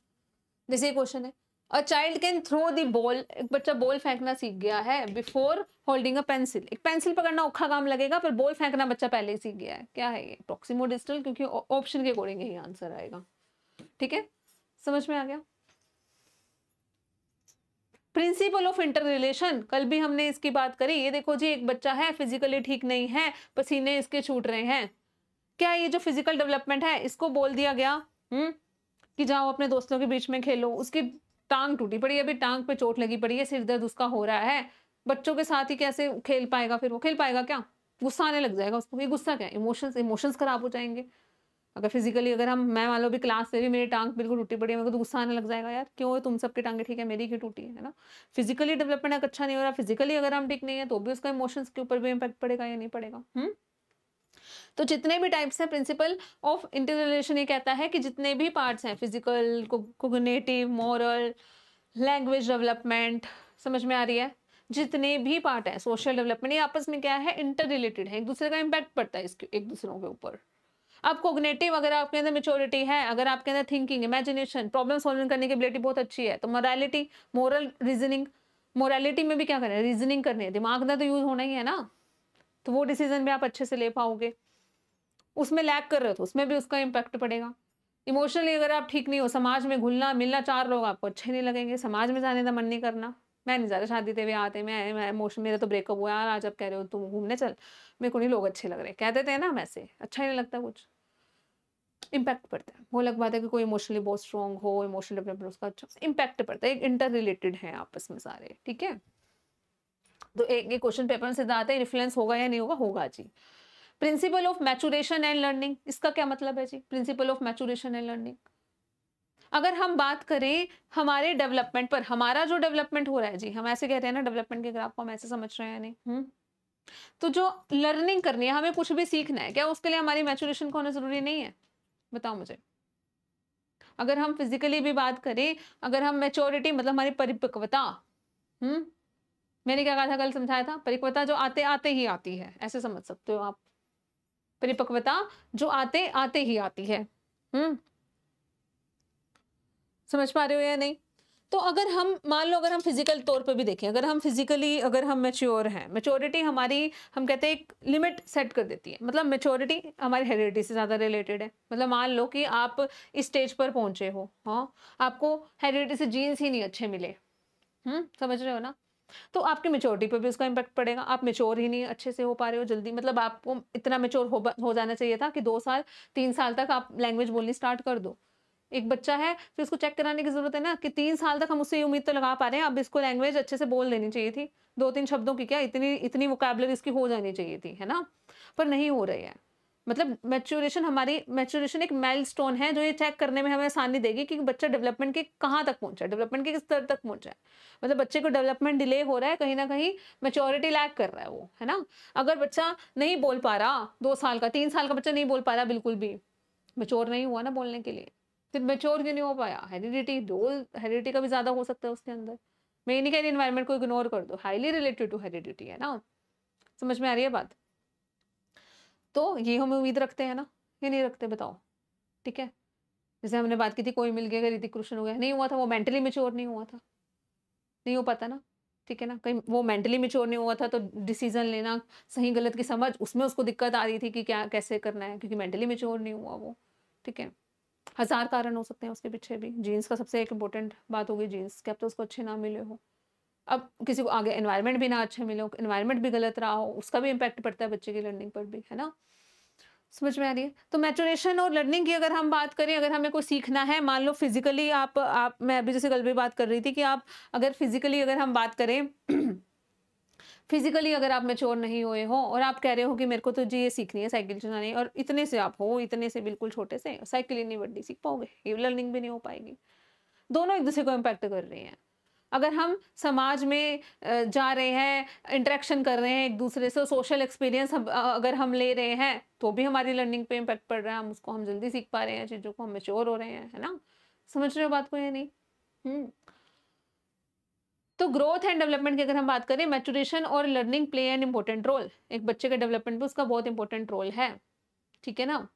जैसे ये क्वेश्चन है, a child can throw the ball, एक बच्चा बॉल फेंकना सीख गया है बिफोर होल्डिंग अ पेंसिल। एक पेंसिल पकड़ना औखा काम लगेगा, पर बॉल फेंकना बच्चा पहले ही सीख गया है। क्या है ये? प्रॉक्सिमो डिस्टल, क्योंकि ऑप्शन के अकॉर्डिंग यही आंसर आएगा, ठीक है। समझ में आ गया? प्रिंसिपल ऑफ इंटर रिलेशन, कल भी हमने इसकी बात करी। ये देखो जी, एक बच्चा है फिजिकली ठीक नहीं है, पसीने इसके छूट रहे हैं, क्या ये जो फिजिकल डेवलपमेंट है इसको बोल दिया गया कि जाओ अपने दोस्तों के बीच में खेलो। उसकी टांग टूटी पड़ी है, अभी टांग पे चोट लगी पड़ी है, सिर दर्द उसका हो रहा है, बच्चों के साथ ही कैसे खेल पाएगा, फिर वो खेल पाएगा क्या? गुस्सा आने लग जाएगा उसको। ये गुस्सा क्या है? इमोशंस खराब हो जाएँगे। अगर फिजिकली अगर हम मैं मान लो अभी क्लास में भी मेरी टांग बिल्कुल टूटी पड़ी है, मेरे को तो गुस्सा आने लग जाएगा, यार क्यों है तुम सबकी टांगें ठीक है, मेरी क्यों टूटी है ना? फिजिकली डेवलपमेंट अगर अच्छा नहीं हो रहा, फिजिकली अगर हम ठीक नहीं है, तो भी उसका इमोशंस के ऊपर भी इम्पैक्ट पड़ेगा या नहीं पड़ेगा? तो जितने भी टाइप्स हैं, प्रिंसिपल ऑफ इंटररिलेशन ये कहता है कि जितने भी पार्ट्स हैं, physical, cognitive, moral, language development, समझ में आ रही है? जितने भी पार्ट है सोशल डेवलपमेंट, ये आपस में क्या है, इंटर रिलेटेड है, एक दूसरे का इम्पैक्ट पड़ता है इसके एक दूसरों के ऊपर। अब कोग्निटिव अगर आपके अंदर मेच्योरिटी है, अगर आपके अंदर थिंकिंग, इमेजिनेशन, प्रॉब्लम सॉल्विंग करने की एबिलिटी बहुत अच्छी है, तो मोरालिटी, मोरल रीजनिंग, मोरालिटी में भी क्या करना है, रीजनिंग करनी है, दिमाग का तो यूज होना ही है ना, तो वो डिसीजन भी आप अच्छे से ले पाओगे। उसमें लैग कर रहे हो तो उसमें भी उसका इम्पैक्ट पड़ेगा। इमोशनली अगर आप ठीक नहीं हो, समाज में घुलना मिलना, 4 लोग आपको अच्छे नहीं लगेंगे, समाज में जाने का मन नहीं करना। मैं नहीं जा रहा शादी ते ब्याह ते, मैं इमोशन, मेरा तो ब्रेकअप हुआ यार, आज आप कह रहे हो तुम घूमने चल, मेरे को नहीं लोग अच्छे लग रहे, कह देते हैं ना हम ऐसे, अच्छा ही नहीं लगता कुछ, इम्पैक्ट पड़ता है। वो अलग बात है कि कोई इमोशनली बहुत स्ट्रांग हो, इमोशनल डेवलपमेंट उसका अच्छा, इम्पैक्ट पड़ता है, इंटर रिलेटेड है आपस में सारे, ठीक है। तो एक क्वेश्चन पेपर में सीधा आता है, इन्फ्लुएंस होगा या नहीं होगा? होगा जी। Principle of maturation and learning, इसका क्या मतलब है जी? Principle of maturation and learning, अगर हम बात करें हमारे डेवलपमेंट पर, हमारा जो डेवलपमेंट हो रहा है जी, हम ऐसे कह रहे हैं ना डेवलपमेंट के ग्राफ को हम ऐसे समझ रहे हैं नहीं, तो जो लर्निंग करनी है, हमें कुछ भी सीखना है, क्या उसके लिए हमारी मैचुरेशन का होना जरूरी नहीं है? बताओ मुझे। अगर हम फिजिकली भी बात करें, अगर हम मैच्योरिटी मतलब हमारी परिपक्वता, मैंने क्या कहा था कल, समझाया था, परिपक्वता जो आते आते ही आती है, ऐसे समझ सकते हो आप, परिपक्वता जो आते आते ही आती है। समझ पा रहे हो या नहीं? तो अगर हम मान लो, अगर हम फिजिकल तौर पे भी देखें, अगर हम फिजिकली अगर हम मैच्योर हैं, मैच्योरिटी हमारी, हम कहते हैं एक लिमिट सेट कर देती है, मतलब मैच्योरिटी हमारी हेरिडिटी से ज़्यादा रिलेटेड है। मतलब मान लो कि आप इस स्टेज पर पहुंचे हो, हाँ, आपको हेरिडिटी से जीन्स ही नहीं अच्छे मिले, समझ रहे हो ना, तो आपकी मैच्योरिटी पे भी उसका इम्पैक्ट पड़ेगा। आप मैच्योर ही नहीं अच्छे से हो पा रहे हो जल्दी, मतलब आपको इतना मैच्योर हो जाना चाहिए था कि 2 साल 3 साल तक आप लैंग्वेज बोलनी स्टार्ट कर दो। एक बच्चा है, फिर उसको चेक कराने की ज़रूरत है ना कि 3 साल तक हम उससे ये उम्मीद तो लगा पा रहे हैं, अब इसको लैंग्वेज अच्छे से बोल देनी चाहिए थी। 2-3 शब्दों की क्या, इतनी वोकैब्युलरी इसकी हो जानी चाहिए थी, है ना? पर नहीं हो रही है। मतलब मैच्योरेशन एक माइलस्टोन है, जो ये चेक करने में हमें आसानी देगी कि बच्चा डेवलपमेंट के कहाँ तक पहुँचा है, डेवलपमेंट के किस स्तर तक पहुँचा है। मतलब बच्चे को डेवलपमेंट डिले हो रहा है, कहीं न कहीं मैच्योरिटी लैक कर रहा है वो, है ना? अगर बच्चा नहीं बोल पा रहा, 2 साल का, 3 साल का बच्चा नहीं बोल पा रहा बिल्कुल भी, मैच्योर नहीं हुआ ना बोलने के लिए। फिर मैच्योर क्यों नहीं हो पाया? हेरिडिटी का भी ज़्यादा हो सकता है उसके अंदर। मैं ये नहीं कह रही एनवायरनमेंट को इग्नोर कर दो, हाइली रिलेटेड टू हेरिडिटी है ना? समझ में आ रही है बात? तो ये हम उम्मीद रखते हैं ना, या नहीं रखते बताओ? ठीक है? जैसे हमने बात की थी, कोई मिल गया, ऋतिक रोशन हो गया, नहीं हुआ था, वो मेंटली मैच्योर नहीं हुआ था। नहीं हो पाता ना, ठीक है ना? कहीं वो मेंटली मैच्योर नहीं हुआ था, तो डिसीज़न लेना, सही गलत की समझ, उसमें उसको दिक्कत आ रही थी कि क्या कैसे करना है, क्योंकि मेंटली मैच्योर नहीं हुआ वो, ठीक है? हज़ार कारण हो सकते हैं उसके पीछे भी। जीन्स का सबसे एक इम्पोर्टेंट बात हो गई जीन्स, क्या पता उसको अच्छे ना मिले हो। अब किसी को आगे एनवायरनमेंट भी ना अच्छे मिले हो, एनवायरनमेंट भी गलत रहा हो, उसका भी इम्पैक्ट पड़ता है बच्चे की लर्निंग पर भी, है ना? समझ में आ रही है? तो मैच्योरेशन और लर्निंग की अगर हम बात करें, अगर हमें कुछ सीखना है, मान लो फिज़िकली आप मैं अभी जैसे कल भी बात कर रही थी कि आप अगर फिज़िकली अगर हम बात करें फिज़िकली अगर आप मैच्योर नहीं हुए हो और आप कह रहे हो कि मेरे को तो जी ये सीखनी है साइकिल चलानी, और इतने से आप हो, इतने से बिल्कुल छोटे से, साइकिल ही नहीं बड़ी सीख पाओगे, ये लर्निंग भी नहीं हो पाएगी। दोनों एक दूसरे को इम्पैक्ट कर रही हैं। अगर हम समाज में जा रहे हैं, इंटरेक्शन कर रहे हैं एक दूसरे से, सोशल एक्सपीरियंस अगर हम ले रहे हैं, तो भी हमारी लर्निंग पे इम्पैक्ट पड़ रहा है, हम जल्दी सीख पा रहे हैं चीज़ों को, हम मैच्योर हो रहे हैं, है ना? समझ रहे हो बात को या नहीं? तो ग्रोथ एंड डेवलपमेंट की अगर हम बात करें, मैच्योरेशन और learning play an important role. एक बच्चे के डेवलपमेंट पे उसका बहुत इंपॉर्टेंट रोल है, ठीक है ना?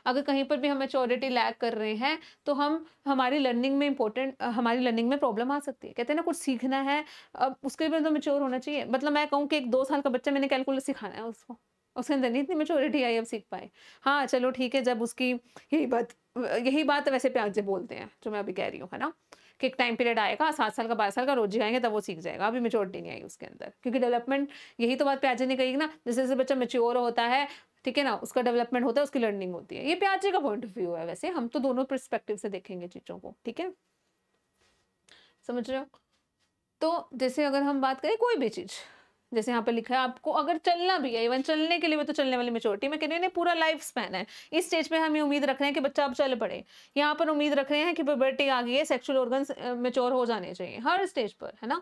अगर कहीं पर भी हम मैच्योरिटी लैक कर रहे हैं, तो हमारी लर्निंग में प्रॉब्लम आ सकती है। कहते हैं ना, कुछ सीखना है, अब उसके लिए तो मैच्योर होना चाहिए। मतलब मैं कहूँ कि एक 2 साल का बच्चा, मैंने कैलकुलस सिखाना है उसको, उसके अंदर नहीं इतनी मैच्योरिटी आई अब सीख पाए। हाँ, चलो ठीक है, जब उसकी यही बात वैसे प्यार से बोलते हैं, जो मैं अभी कह रही हूँ, है ना? कि एक टाइम पीरियड आएगा, 7 साल का 12 साल का रोज जिगाएँगे तब वो सीख जाएगा, अभी मैच्योरिटी नहीं आई उसके अंदर। क्योंकि डेवलपमेंट, यही तो बात पियाजे ने कही ना, जैसे-जैसे बच्चा मैच्योर होता है, ठीक है ना, उसका डेवलपमेंट होता है, उसकी लर्निंग होती है। ये पियाजे का पॉइंट ऑफ व्यू है, वैसे हम तो दोनों पर्सपेक्टिव से देखेंगे चीज़ों को, ठीक है? समझ रहे हो? तो जैसे अगर हम बात करें कोई भी चीज़, जैसे यहाँ पे लिखा है आपको अगर चलना भी है, इवन चलने के लिए भी तो चलने वाली मैच्योरिटी मैं कह रही हूँ पूरा लाइफ स्पैन है। इस स्टेज पे हम ये उम्मीद रख रहे हैं कि बच्चा अब चल पड़े, यहाँ पर उम्मीद रख रहे हैं कि प्यूबर्टी आ गई है, सेक्सुअल ऑर्गन्स मैच्योर हो जाने चाहिए हर स्टेज पर, है ना।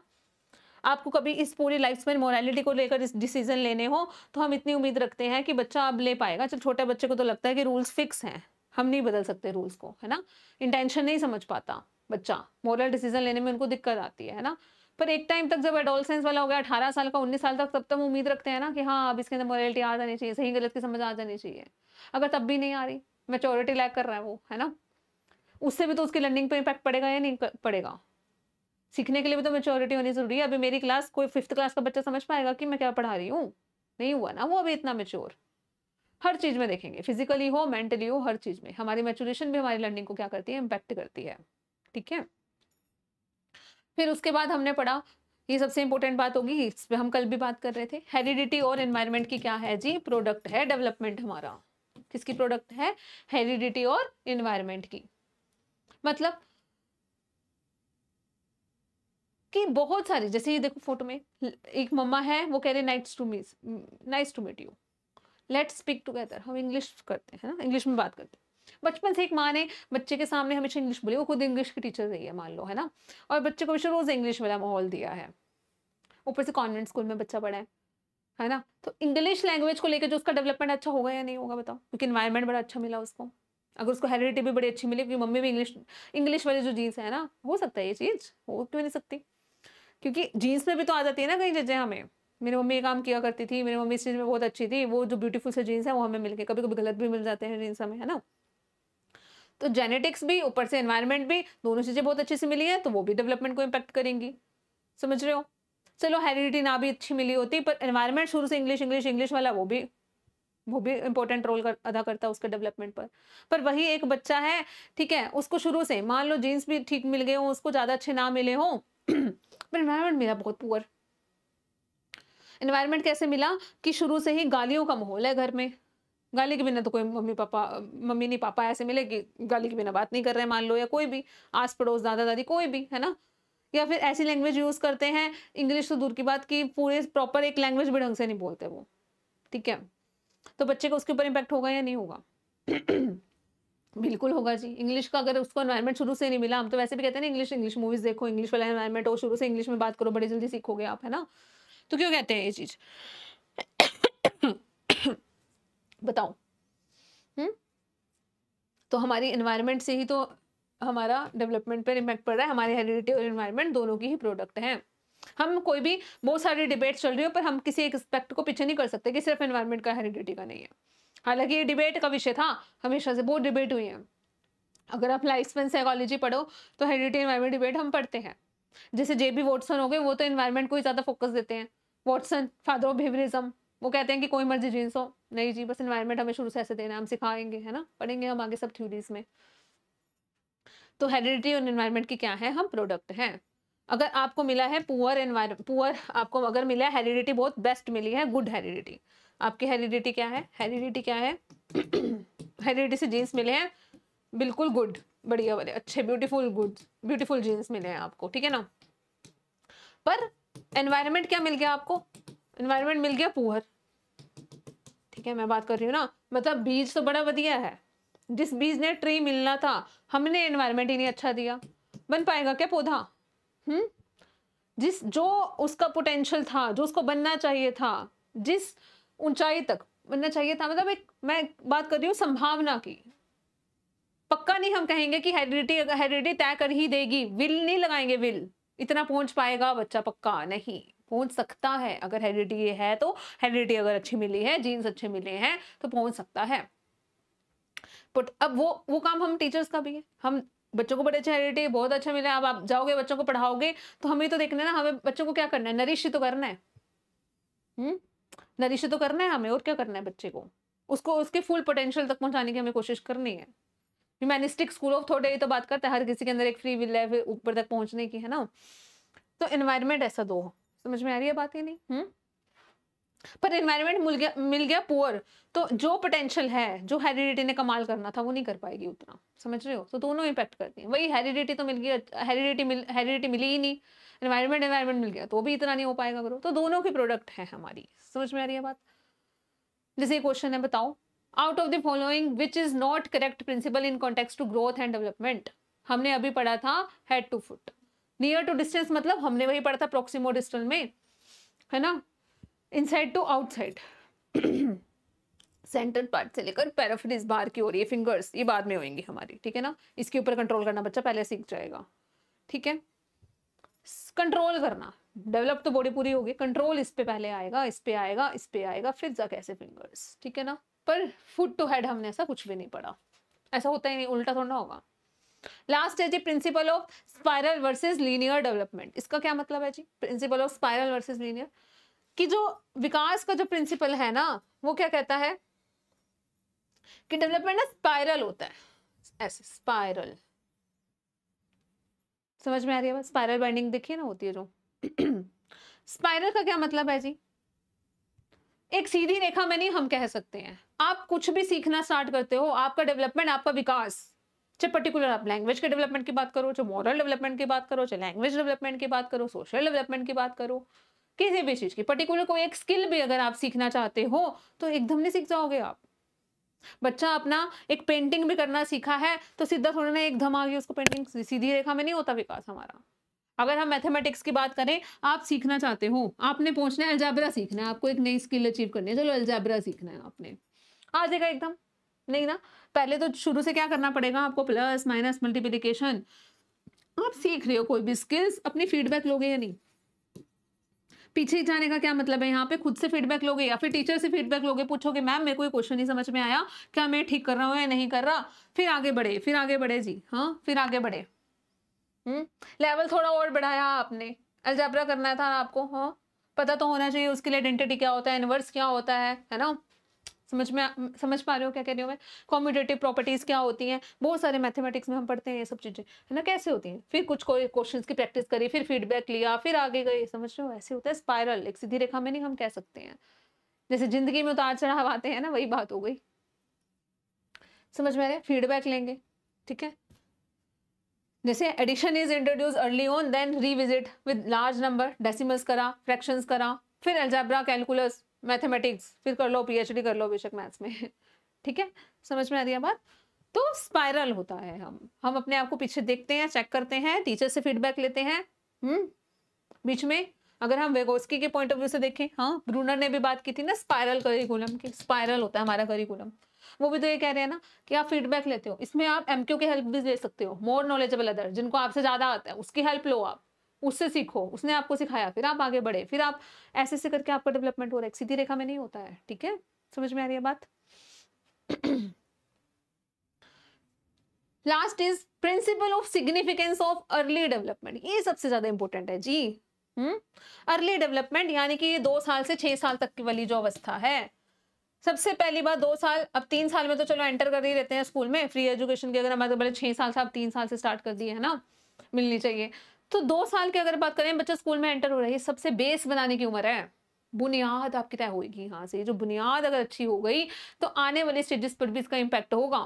आपको कभी इस पूरी लाइफ स्पैन मोरालिटी को लेकर इस डिसीजन लेने हो तो हम इतनी उम्मीद रखते हैं कि बच्चा अब ले पाएगा। चल छोटे बच्चे को तो लगता है कि रूल्स फिक्स हैं, हम नहीं बदल सकते रूल्स को, है ना। इंटेंशन नहीं समझ पाता बच्चा, मोरल डिसीजन लेने में उनको दिक्कत आती है ना। पर एक टाइम तक जब एडोलसेंस वाला हो गया 18 साल का 19 साल तक, तब तक उम्मीद रखते हैं ना कि हाँ अब इसके अंदर मोरालिटी आ जानी चाहिए, सही गलत की समझ आ जानी चाहिए। अगर तब भी नहीं आ रही, मैच्योरिटी लैक कर रहा है वो, है ना, उससे भी तो उसकी लर्निंग पे इम्पैक्ट पड़ेगा या नहीं पड़ेगा। सीखने के लिए भी तो मैच्योरिटी होनी जरूरी है। अभी मेरी क्लास कोई 5th क्लास का बच्चा समझ पाएगा कि मैं क्या पढ़ा रही हूँ? नहीं हुआ ना वो अभी इतना मैच्योर। हर चीज में देखेंगे, फिजिकली हो मेंटली हो, हर चीज में हमारी मैच्योरेशन भी हमारी लर्निंग को क्या करती है, इम्पैक्ट करती है। ठीक है, फिर उसके बाद हमने पढ़ा, ये सबसे इंपॉर्टेंट बात होगी, इस पे हम कल भी बात कर रहे थे, हेरिडिटी और एनवायरनमेंट की क्या है जी, प्रोडक्ट है डेवलपमेंट हमारा। किसकी प्रोडक्ट है? हेरिडिटी और एनवायरनमेंट की। मतलब कि बहुत सारी, जैसे ये देखो फोटो में एक मम्मा है, वो कह रहे nice to meet you, let's speak together. हम इंग्लिश करते हैं ना, इंग्लिश में बात करते हैं। बचपन से एक माँ ने बच्चे के सामने हमेशा इंग्लिश बोली, वो खुद इंग्लिश की टीचर रही है मान लो, है ना, और बच्चे को शुरू से इंग्लिश वाला माहौल दिया है, ऊपर से कॉन्वेंट स्कूल में बच्चा पढ़ा है ना। तो इंग्लिश लैंग्वेज को लेकर जो उसका डेवलपमेंट अच्छा होगा या नहीं होगा बताओ, क्योंकि इन्वायरमेंट बड़ा अच्छा मिला उसको। अगर उसको हेरिडिटी भी बड़ी अच्छी मिली, क्योंकि मम्मी भी इंग्लिश वाली जो जीन्स है ना, हो सकता है ये चीज हो, क्यों नहीं सकती, क्योंकि जीन्स में भी तो आ जाती है ना कई चीजें हमें। मेरी मम्मी ये काम किया करती थी, मेरी मम्मी इस चीज में बहुत अच्छी थी, वो जो ब्यूटीफुल से जीन्स है वो हमें मिलके कभी कभी गलत भी मिल जाते हैं जीन्स हमें, है ना। तो जेनेटिक्स भी ऊपर से एनवायरनमेंट भी, दोनों चीजें बहुत अच्छी से मिली है, तो वो भी डेवलपमेंट को इम्पैक्ट करेंगी, समझ रहे हो। चलो हेरिडिटी ना भी अच्छी मिली होती, पर एनवायरनमेंट शुरू से इंग्लिश वाला, वो भी इंपॉर्टेंट रोल अदा करता है उसके डेवलपमेंट पर वही एक बच्चा है, ठीक है, उसको शुरू से मान लो जीन्स भी ठीक मिल गए हो, उसको ज्यादा अच्छे ना मिले हो पर एनवायरनमेंट मिला बहुत पुअर। एनवायरनमेंट कैसे मिला कि शुरू से ही गालियों का माहौल है घर में, गाली के बिना तो कोई मम्मी नहीं पापा ऐसे मिले कि गाली के बिना बात नहीं कर रहे हैं मान लो, या कोई भी आस पड़ोस दादा दादी कोई भी, है ना, या फिर ऐसी लैंग्वेज यूज करते हैं, इंग्लिश तो दूर की बात की पूरे प्रॉपर एक लैंग्वेज भी ढंग से नहीं बोलते वो, ठीक है। तो बच्चे को उसके ऊपर इम्पैक्ट होगा या नहीं होगा? बिल्कुल होगा जी। इंग्लिश का अगर उसको एनवायरनमेंट शुरू से नहीं मिला, हम तो वैसे भी कहते हैं ना इंग्लिश मूवीज देखो, इंग्लिश वाला एनवायरनमेंट हो, शुरू से इंग्लिश में बात करो, बड़ी जल्दी सीखोगे आप, है ना। तो क्यों कहते हैं ये चीज? बताओ। तो हमारी एनवायरनमेंट से ही तो हमारा डेवलपमेंट पर इम्पैक्ट पड़ रहा है, हमारे हेरिडिटी और एनवायरनमेंट दोनों की ही प्रोडक्ट हैं। हम कोई भी बहुत सारी डिबेट चल रही हो, पर हम किसी एक एस्पेक्ट को पीछे नहीं कर सकते कि सिर्फ एनवायरनमेंट का हेरिडिटी का नहीं है। हालांकि ये डिबेट का विषय था, हमेशा से बहुत डिबेट हुई है। अगर आप लाइफ स्पेन साइकोलॉजी पढ़ो तो हेरिडिटी एनवायरनमेंट डिबेट हम पढ़ते हैं। जैसे जेबी वॉटसन हो गए, वो तो एनवायरनमेंट को ही ज्यादा फोकस देते हैं। वॉटसन फादर ऑफ बिहेवियरिज्म, वो कहते हैं कि कोई मर्जी जीन्स हो, नहीं जी बस एनवायरनमेंट हमें शुरू से ऐसे देना, हम सिखाएंगे, है ना, पढ़ेंगे हम आगे सब थ्योरीज में। तो हेरिडिटी और एनवायरनमेंट की क्या है, हम प्रोडक्ट हैं। अगर आपको मिला है पुअर आपको अगर मिला है हेरिडिटी बहुत बेस्ट मिली है, गुड हेरिडिटी, आपकी हेरिडिटी क्या है, हेरिडिटी क्या है? हेरिडिटी से जीन्स मिले हैं बिल्कुल गुड, बढ़िया वाले अच्छे ब्यूटीफुल जीन्स मिले हैं आपको, ठीक है ना। पर एनवायरनमेंट क्या मिल गया आपको? एनवायरनमेंट मिल गया पुअर, ठीक है, मैं बात कर रही हूँ ना, मतलब बीज तो बड़ा बढ़िया है, जिस बीज ने ट्री मिलना था हमने एनवायरनमेंट ही नहीं अच्छा दिया, बन पाएगा क्या पौधा? जो उसका पोटेंशियल था, जो उसको बनना चाहिए था, जिस ऊंचाई तक बनना चाहिए था, मतलब एक मैं बात कर रही हूँ संभावना की, पक्का नहीं हम कहेंगे कि हेरिडिटी तय कर ही देगी, विल नहीं लगाएंगे, विल इतना पहुंच पाएगा बच्चा, पक्का नहीं पहुंच सकता है। अगर हेरिडिटी है तो हेरिडिटी अगर अच्छी मिली है, जीन्स अच्छे मिले हैं तो पहुंच सकता है। बट अब वो काम हम टीचर्स का भी है, हम बच्चों को बड़े अच्छे हेरिडिटी बहुत अच्छा मिला है, अब आप जाओगे बच्चों को पढ़ाओगे तो हमें तो देखना है ना, हमें बच्चों को क्या करना है, नरिश तो करना है, नरिश तो करना है हमें, और क्या करना है बच्चे को, उसको उसके फुल पोटेंशियल तक पहुंचाने की हमें कोशिश करनी है। ह्यूमैनिस्टिक स्कूल ऑफ थॉट ये तो बात करता है हर किसी के अंदर एक फ्री विल है फिर ऊपर तक पहुंचने की, है ना। तो एनवायरनमेंट ऐसा दो, समझ में आ रही है बात? ही नहीं पर एनवायरनमेंट मिल गया पुअर, तो जो पोटेंशियल है, जो हेरिडिटी ने कमाल करना था वो नहीं कर पाएगी उतना, समझ रहे हो। तो दोनों इम्पैक्ट करती हैं। वही हेरिडिटी तो मिल गई, हेरिडिटी मिली ही नहीं, एनवायरनमेंट मिल गया तो भी इतना नहीं हो पाएगा करो। तो दोनों की प्रोडक्ट है हमारी। समझ में आ रही है बात? जैसे क्वेश्चन है, बताओ out of the following which is not correct principle in context to growth and development. हमने अभी पढ़ा था head to foot. Near to distance मतलब हमने वही पढ़ा था प्रोक्सिमो डिस्टल में, है ना। Inside to outside, centre part से लेकर पैराफ्रीज बाहर की ओर, ये फिंगर्स ये बाद में होंगी हमारी, ठीक है ना। इसके ऊपर कंट्रोल करना बच्चा पहले सीख जाएगा, ठीक है। कंट्रोल करना, डेवलप तो बॉडी पूरी होगी, कंट्रोल इस पे पहले आएगा, इस पे आएगा, इस पे आएगा, फिर जाके ऐसे फिंगर्स, ठीक है ना। पर फुट टू हेड हमने ऐसा कुछ भी नहीं पढ़ा, ऐसा होता ही नहीं, उल्टा थोड़ा होगा। लास्ट है जी principle of spiral versus linear development. इसका क्या मतलब है जी, principle of spiral versus linear, कि जो विकास का जो प्रिंसिपल है ना वो क्या कहता है कि डेवलपमेंट ना स्पाइरल होता है, ऐसे स्पाइरल। समझ में आ रही है? स्पाइरल बाइंडिंग देखिए ना होती है जो स्पाइरल का क्या मतलब है जी, एक सीधी रेखा में नहीं हम कह सकते हैं। आप कुछ भी सीखना स्टार्ट करते हो, आपका डेवलपमेंट, आपका विकास, चाहे पर्टिकुलर आप लैंग्वेज के डेवलपमेंट की बात करो, चाहे मॉरल डेवलपमेंट की बात करो, चाहे लैंग्वेज डेवलपमेंट की बात करो, सोशल डेवलपमेंट की बात करो, किसी भी चीज की पर्टिकुलर कोई एक स्किल भी अगर आप सीखना चाहते हो तो एकदम नहीं सीख जाओगे आप। बच्चा अपना एक पेंटिंग भी करना सीखा है तो सीधा थोड़ा ना एकदम आ गई उसको पेंटिंग, सीधी रेखा में नहीं होता विकास हमारा। अगर हम मैथमेटिक्स की बात करें, आप सीखना चाहते हो, आपने पहुंचना है अलजेब्रा सीखना है, आपको एक नई स्किल अचीव करनी है, चलो अलजेब्रा सीखना है, आपने आ जाएगा एकदम नहीं ना। पहले तो शुरू से क्या करना पड़ेगा आपको, प्लस माइनस मल्टीप्लिकेशन। आप सीख रहे हो कोई भी स्किल्स, अपनी फीडबैक लोगे या नहीं? पीछे जाने का क्या मतलब है, यहाँ पे खुद से फीडबैक लोगे या फिर टीचर से फीडबैक लोगे, पूछोगे मैम मेरे को ये क्वेश्चन नहीं समझ में आया, क्या मैं ठीक कर रहा हूँ या नहीं कर रहा, फिर आगे बढ़े, फिर आगे बढ़े जी, हाँ फिर आगे बढ़े। लेवल थोड़ा और बढ़ाया आपने, अलजेब्रा करना था आपको, हाँ पता तो होना चाहिए उसके लिए आइडेंटिटी क्या होता है, इनवर्स क्या होता है ना। समझ पा रहे हो क्या कह रही हूँ मैं? कॉम्यूटेटिव प्रॉपर्टीज क्या होती हैं, बहुत सारे मैथमेटिक्स में हम पढ़ते हैं ये सब चीजें, है ना, कैसे होती हैं। फिर कुछ कोई क्वेश्चंस की प्रैक्टिस करी, फिर फीडबैक लिया, फिर आगे गए, समझ रहे हो? ऐसे होता है स्पाइरल, एक सीधी रेखा में नहीं हम कह सकते हैं। जैसे जिंदगी में उतार चढ़ाव आते हैं ना, वही बात हो गई। समझ में आ रहा है? फीडबैक लेंगे, ठीक है। जैसे addition is introduce early on, then revisit with large number, decimals करा, फ्रैक्शंस करा, फिर अलजेब्रा, कैलकुलस, मैथमेटिक्स, फिर कर लो पीएचडी कर लो बेशक मैथ्स में ठीक है, समझ में आ रही है बात? तो स्पाइरल होता है, हम अपने आप को पीछे देखते हैं, चेक करते हैं, टीचर से फीडबैक लेते हैं। बीच में अगर हम वेगोस्की के पॉइंट ऑफ व्यू से देखें, हाँ ब्रूनर ने भी बात की थी ना स्पाइरल करिकुलम की, स्पाइरल होता है हमारा करिकुलम। वो भी तो ये कह रहे हैं ना कि आप फीडबैक लेते हो, इसमें आप एमक्यू की हेल्प भी ले सकते हो, मोर नॉलेजेबल अदर, जिनको आपसे ज्यादा आता है उसकी हेल्प लो, आप उससे सीखो, उसने आपको सिखाया, फिर आप आगे बढ़े, फिर आप ऐसे ऐसे करके आपका डेवलपमेंट हो रहा है, सीधी रेखा में नहीं होता है, ठीक है। समझ में आ रही है बात? Last is principle of significance of early development, ये सबसे ज्यादा इंपॉर्टेंट है जी। अर्ली डेवलपमेंट यानी कि ये 2 साल से 6 साल तक की वाली जो अवस्था है, सबसे पहली बात 2 साल, अब 3 साल में तो चलो एंटर कर ही रहते हैं स्कूल में फ्री एजुकेशन की, अगर हमारे पहले 6 साल से, अब 3 साल से स्टार्ट कर दिए है ना, मिलनी चाहिए। तो 2 साल की अगर बात करें, बच्चा स्कूल में एंटर हो रहा है, सबसे बेस बनाने की उम्र है, बुनियाद आपकी तय होगी यहाँ से। जो बुनियाद अगर अच्छी हो गई तो आने वाले स्टेजेस पर भी इसका इम्पैक्ट होगा।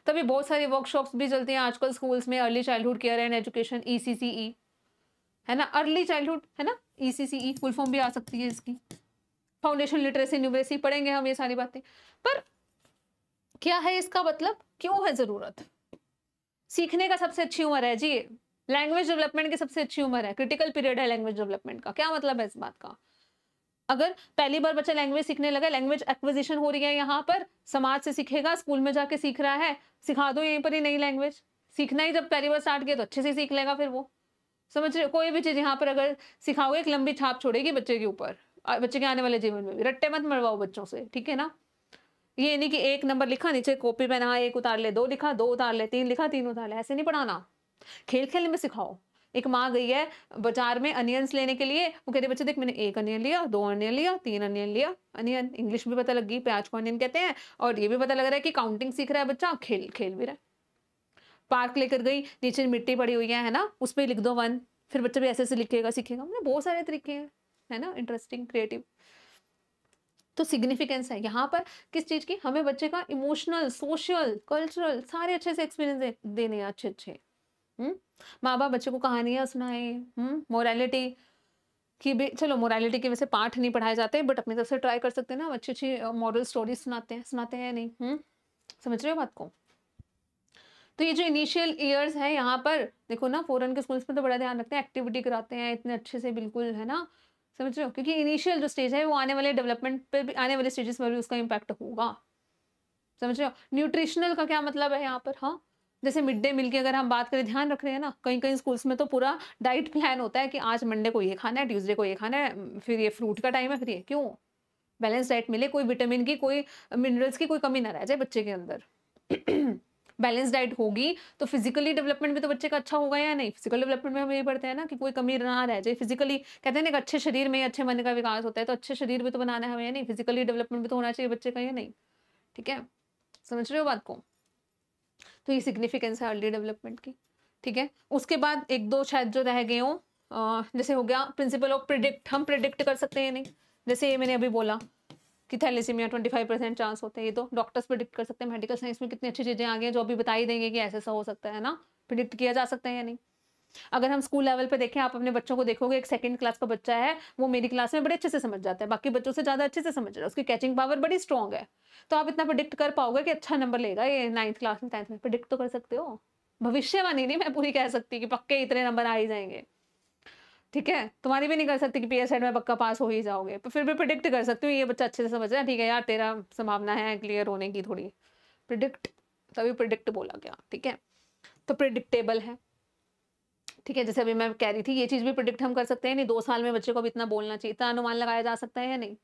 तभी बहुत सारी वर्कशॉप्स भी चलती हैं आजकल स्कूल्स में, early childhood care and education, ECCE, है ना, अर्ली चाइल्डहुड, है ना, ECCE फुल फॉर्म भी आ सकती है इसकी, फाउंडेशन लिटरेसी न्यूमरेसी, पढ़ेंगे हम ये सारी बातें। पर क्या है इसका मतलब, क्यों है जरूरत? सीखने का सबसे अच्छी उम्र है जी, लैंग्वेज डेवलपमेंट की सबसे अच्छी उम्र है, क्रिटिकल पीरियड है लैंग्वेज डेवलपमेंट का। क्या मतलब है इस बात का? अगर पहली बार बच्चा लैंग्वेज सीखने लगा, लैंग्वेज एक्विजिशन हो रही है यहाँ पर, समाज से सीखेगा, स्कूल में जाके सीख रहा है, सिखा दो यहीं पर ही नई लैंग्वेज, सीखना ही जब पहली बार स्टार्ट किया तो अच्छे से सीख लेगा फिर वो। समझ रहे? कोई भी चीज यहाँ पर अगर सिखाओगे एक लंबी छाप छोड़ेगी बच्चे के ऊपर, बच्चे के आने वाले जीवन में भी। रट्टे मत मरवाओ बच्चों से, ठीक है ना। ये नहीं कि 1 नंबर लिखा, नीचे कॉपी पे ना 1 उतार ले, 2 लिखा 2 उतार ले, 3 लिखा 3 उतार ले, ऐसे नहीं पढ़ाना। खेल खेल में सिखाओ। एक माँ गई है बाजार में अनियंस लेने के लिए, वो कह रही बच्चे देख मैंने 1 अनियन लिया, 2 अनियन लिया, 3 अनियन लिया। अनियन इंग्लिश भी पता लग गई, प्याज को अनियन कहते हैं, और ये भी पता लग रहा है कि काउंटिंग सीख रहा है बच्चा, खेल खेल भी रहा है। पार्क लेकर गई, नीचे मिट्टी पड़ी हुई है ना, उस पर लिख दो 1, फिर बच्चा भी ऐसे ऐसे लिखेगा, सीखेगा। मतलब बहुत सारे तरीके हैं, है ना, इंटरेस्टिंग क्रिएटिव। तो सिग्निफिकेंस है यहाँ पर किस चीज की, हमें बच्चे का इमोशनल, सोशल, कल्चरल सारे अच्छे से एक्सपीरियंस देने हैं, अच्छे अच्छे, माँ बाप बच्चे को कहानियाँ सुनाए, मोरालिटी कि भी, चलो मोरालिटी के वैसे पाठ नहीं पढ़ाए जाते, बट अपनी तरफ से ट्राई कर सकते हैं ना, अच्छी अच्छी मॉरल स्टोरीज सुनाते हैं नहीं? समझ रहे हो बात को? तो ये जो इनिशियल ईयर्स है यहाँ पर देखो ना, फॉरेन के स्कूल्स में तो बड़ा ध्यान रखते हैं, एक्टिविटी कराते हैं इतने अच्छे से, बिल्कुल, है ना? समझ रहे हो? क्योंकि इनिशियल जो स्टेज है वो आने वाले डेवलपमेंट पे भी, आने वाले स्टेजेस पर भी उसका इम्पैक्ट होगा। समझ रहे हो? न्यूट्रिशनल का क्या मतलब है यहाँ पर? हाँ, जैसे मिड डे मील की अगर हम बात करें, ध्यान रख रहे हैं ना, कहीं कहीं स्कूल्स में तो पूरा डाइट प्लान होता है कि आज मंडे को ये खाना है, ट्यूसडे को ये खाना है, फिर ये फ्रूट का टाइम है, फिर ये क्यों? बैलेंस डाइट मिले, कोई विटामिन की, कोई मिनरल्स की कोई कमी ना रह जाए बच्चे के अंदर। बैलेंस डाइट होगी तो फिजिकली डेवलपमेंट भी तो बच्चे का अच्छा होगा या नहीं? फिजिकल डेवलपमेंट में हम यही पढ़ते हैं ना कि कोई कमी ना रह जाए फिजिकली। कहते हैं ना कि अच्छे शरीर में अच्छे मन का विकास होता है, तो अच्छे शरीर भी तो बनाना है हमें या नहीं? फिजिकली डेवलपमेंट भी तो होना चाहिए बच्चे का या नहीं? ठीक है, समझ रहे हो बात को? तो ये सिग्निफिकेंस है अर्ली डेवलपमेंट की। ठीक है, उसके बाद एक दो शायद जो रह गए हो, जैसे हो गया प्रिंसिपल ऑफ प्रिडिक्ट, हम प्रिडिक्ट कर सकते हैं या नहीं? जैसे ये मैंने अभी बोला कि थैलेसीमिया 25% चांस होते हैं, ये तो डॉक्टर्स प्रिडिक्ट कर सकते हैं। मेडिकल साइंस में कितनी अच्छी चीजें आ गई हैं जो अभी बता ही देंगे कि ऐसा ऐसा हो सकता है ना, प्रिडिक्ट किया जा सकता है या नहीं? अगर हम स्कूल लेवल पे देखें, आप अपने बच्चों को देखोगे, एक सेकंड क्लास का बच्चा है, वो मेरी क्लास में बड़े अच्छे से समझ जाता है, बाकी बच्चों से ज्यादा अच्छे से समझ रहा है, उसकी कैचिंग पावर बड़ी स्ट्रॉन्ग है। तो आप इतना प्रिडिक्ट कर पाओगे कि अच्छा नंबर लेगा ये 9th क्लास में, 10th में? प्रिडिक्ट तो कर सकते हो। भविष्यवाणी नहीं मैं पूरी कह सकती कि पक्के इतने नंबर आ ही जाएंगे। ठीक है, तुम्हारी भी नहीं कर सकती कि पीएसएट में पक्का पास हो ही जाओगे, पर फिर भी प्रिडिक्ट कर सकती हूँ ये बच्चा अच्छे से समझ रहा है, ठीक है यार तेरा संभावना है क्लियर होने की थोड़ी। प्रिडिक्ट, तभी प्रिडिक्ट बोला गया। ठीक है, तो प्रिडिक्टेबल है। ठीक है, जैसे अभी मैं कह रही थी, ये चीज भी प्रिडिक्ट हम कर सकते हैं नहीं? 2 साल में बच्चे को भी इतना बोलना चाहिए, इतना अनुमान लगाया जा सकता है या नहीं?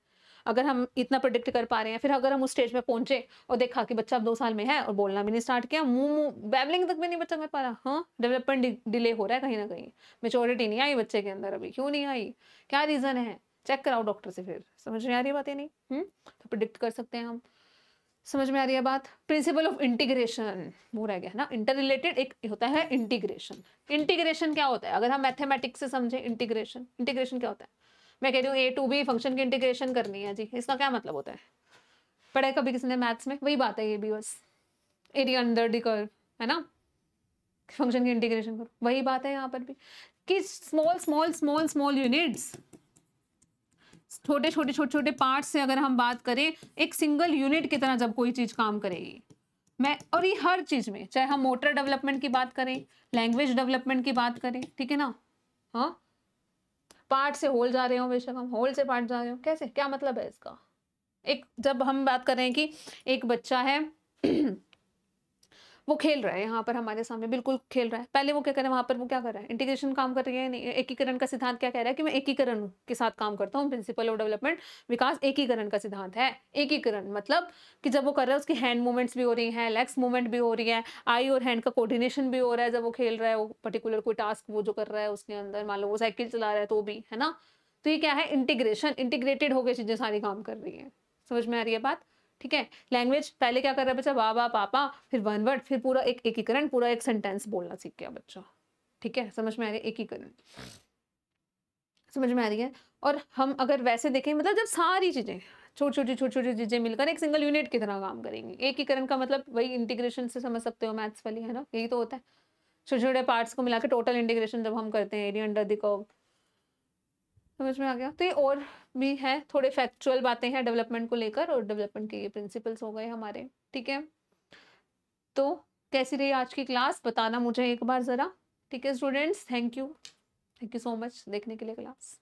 अगर हम इतना प्रिडिक्ट कर पा रहे हैं, फिर अगर हम उस स्टेज पे पहुंचे और देखा कि बच्चा अब 2 साल में है और बोलना भी नहीं स्टार्ट किया, मुंह बैबलिंग तक भी नहीं बच्चा कर पा रहा, हाँ, डेवलपमेंट डिले हो रहा है कहीं ना कहीं, मेच्योरिटी नहीं आई बच्चे के अंदर अभी। क्यों नहीं आई? क्या रीजन है? चेक कराओ डॉक्टर से। फिर समझ में आ रही है बातें नहीं? तो प्रिडिक्ट कर सकते हैं हम। समझ में आ रही है बात? प्रिंसिपल ऑफ इंटीग्रेशन वो रह गया ना, इंटर रिलेटेड एक होता है इंटीग्रेशन। इंटीग्रेशन क्या होता है? अगर हम मैथमेटिक्स से समझे इंटीग्रेशन, इंटीग्रेशन क्या होता है? मैं कह रही हूँ ए टू बी फंक्शन की इंटीग्रेशन करनी है जी, इसका क्या मतलब होता है? पढ़ा कभी किसी ने मैथ्स में? वही बात है ये भी, बस एरिया अंडर द कर्व, है ना, फंक्शन की इंटीग्रेशन करो, वही बात है यहाँ पर भी कि small small small small units, छोटे छोटे छोटे छोटे पार्ट से अगर हम बात करें, एक सिंगल यूनिट की तरह जब कोई चीज काम करेगी, मैं और ये हर चीज में, चाहे हम मोटर डेवलपमेंट की बात करें, लैंग्वेज डेवलपमेंट की बात करें, ठीक है ना, हाँ, पार्ट से होल जा रहे हो, बेशक हम होल से पार्ट जा रहे हो, कैसे, क्या मतलब है इसका? एक जब हम बात कर रहे हैं कि एक बच्चा है वो खेल रहा है यहाँ पर हमारे सामने, बिल्कुल खेल रहा है, पहले वो क्या कर रहा है वहां पर, वो क्या कर रहा है? इंटीग्रेशन काम कर रही है नहीं? एकीकरण का सिद्धांत क्या कह रहा है कि मैं एकीकरण के साथ काम करता हूँ। प्रिंसिपल ऑफ डेवलपमेंट विकास एकीकरण का सिद्धांत है। एकीकरण मतलब कि जब वो कर रहा है उसकी हैंड मूवमेंट्स भी हो रही है, लेग्स मूवमेंट भी हो रही है, आई और हैंड का कोऑर्डिनेशन भी हो रहा है, जब वो खेल रहा है, वो पर्टिकुलर कोई टास्क वो जो कर रहा है उसके अंदर, मान लो वो साइकिल चला रहा है तो भी, है ना। तो ये क्या है? इंटीग्रेशन, इंटीग्रेटेड होकर चीजें सारी काम कर रही है। समझ में आ रही है बात? ठीक है, लैंग्वेज पहले क्या कर रहा है बच्चा? बाबा पापा, फिर वन वर्ड, फिर पूरा एक एकीकरण, पूरा एक सेंटेंस बोलना सीख गया बच्चा। ठीक है, समझ में आ रही है? एकीकरण समझ में आ रही है। और हम अगर वैसे देखें, मतलब जब सारी चीजें छोटी छोटी चीजें मिलकर एक सिंगल यूनिट की तरह काम करेंगी, एकीकरण का मतलब वही इंटीग्रेशन से समझ सकते हो, मैथ्स वाली, है ना, यही तो होता है। छोटे छोटे पार्ट्स को मिलाकर टोटल इंटीग्रेशन जब हम करते हैं, एरिया अंडर द कर्व। समझ में आ गया? तो ये और भी है, थोड़े फैक्चुअल बातें हैं डेवलपमेंट को लेकर, और डेवलपमेंट के ये प्रिंसिपल्स हो गए हमारे। ठीक है, तो कैसी रही आज की क्लास बताना मुझे एक बार जरा। ठीक है students, thank you so much देखने के लिए क्लास।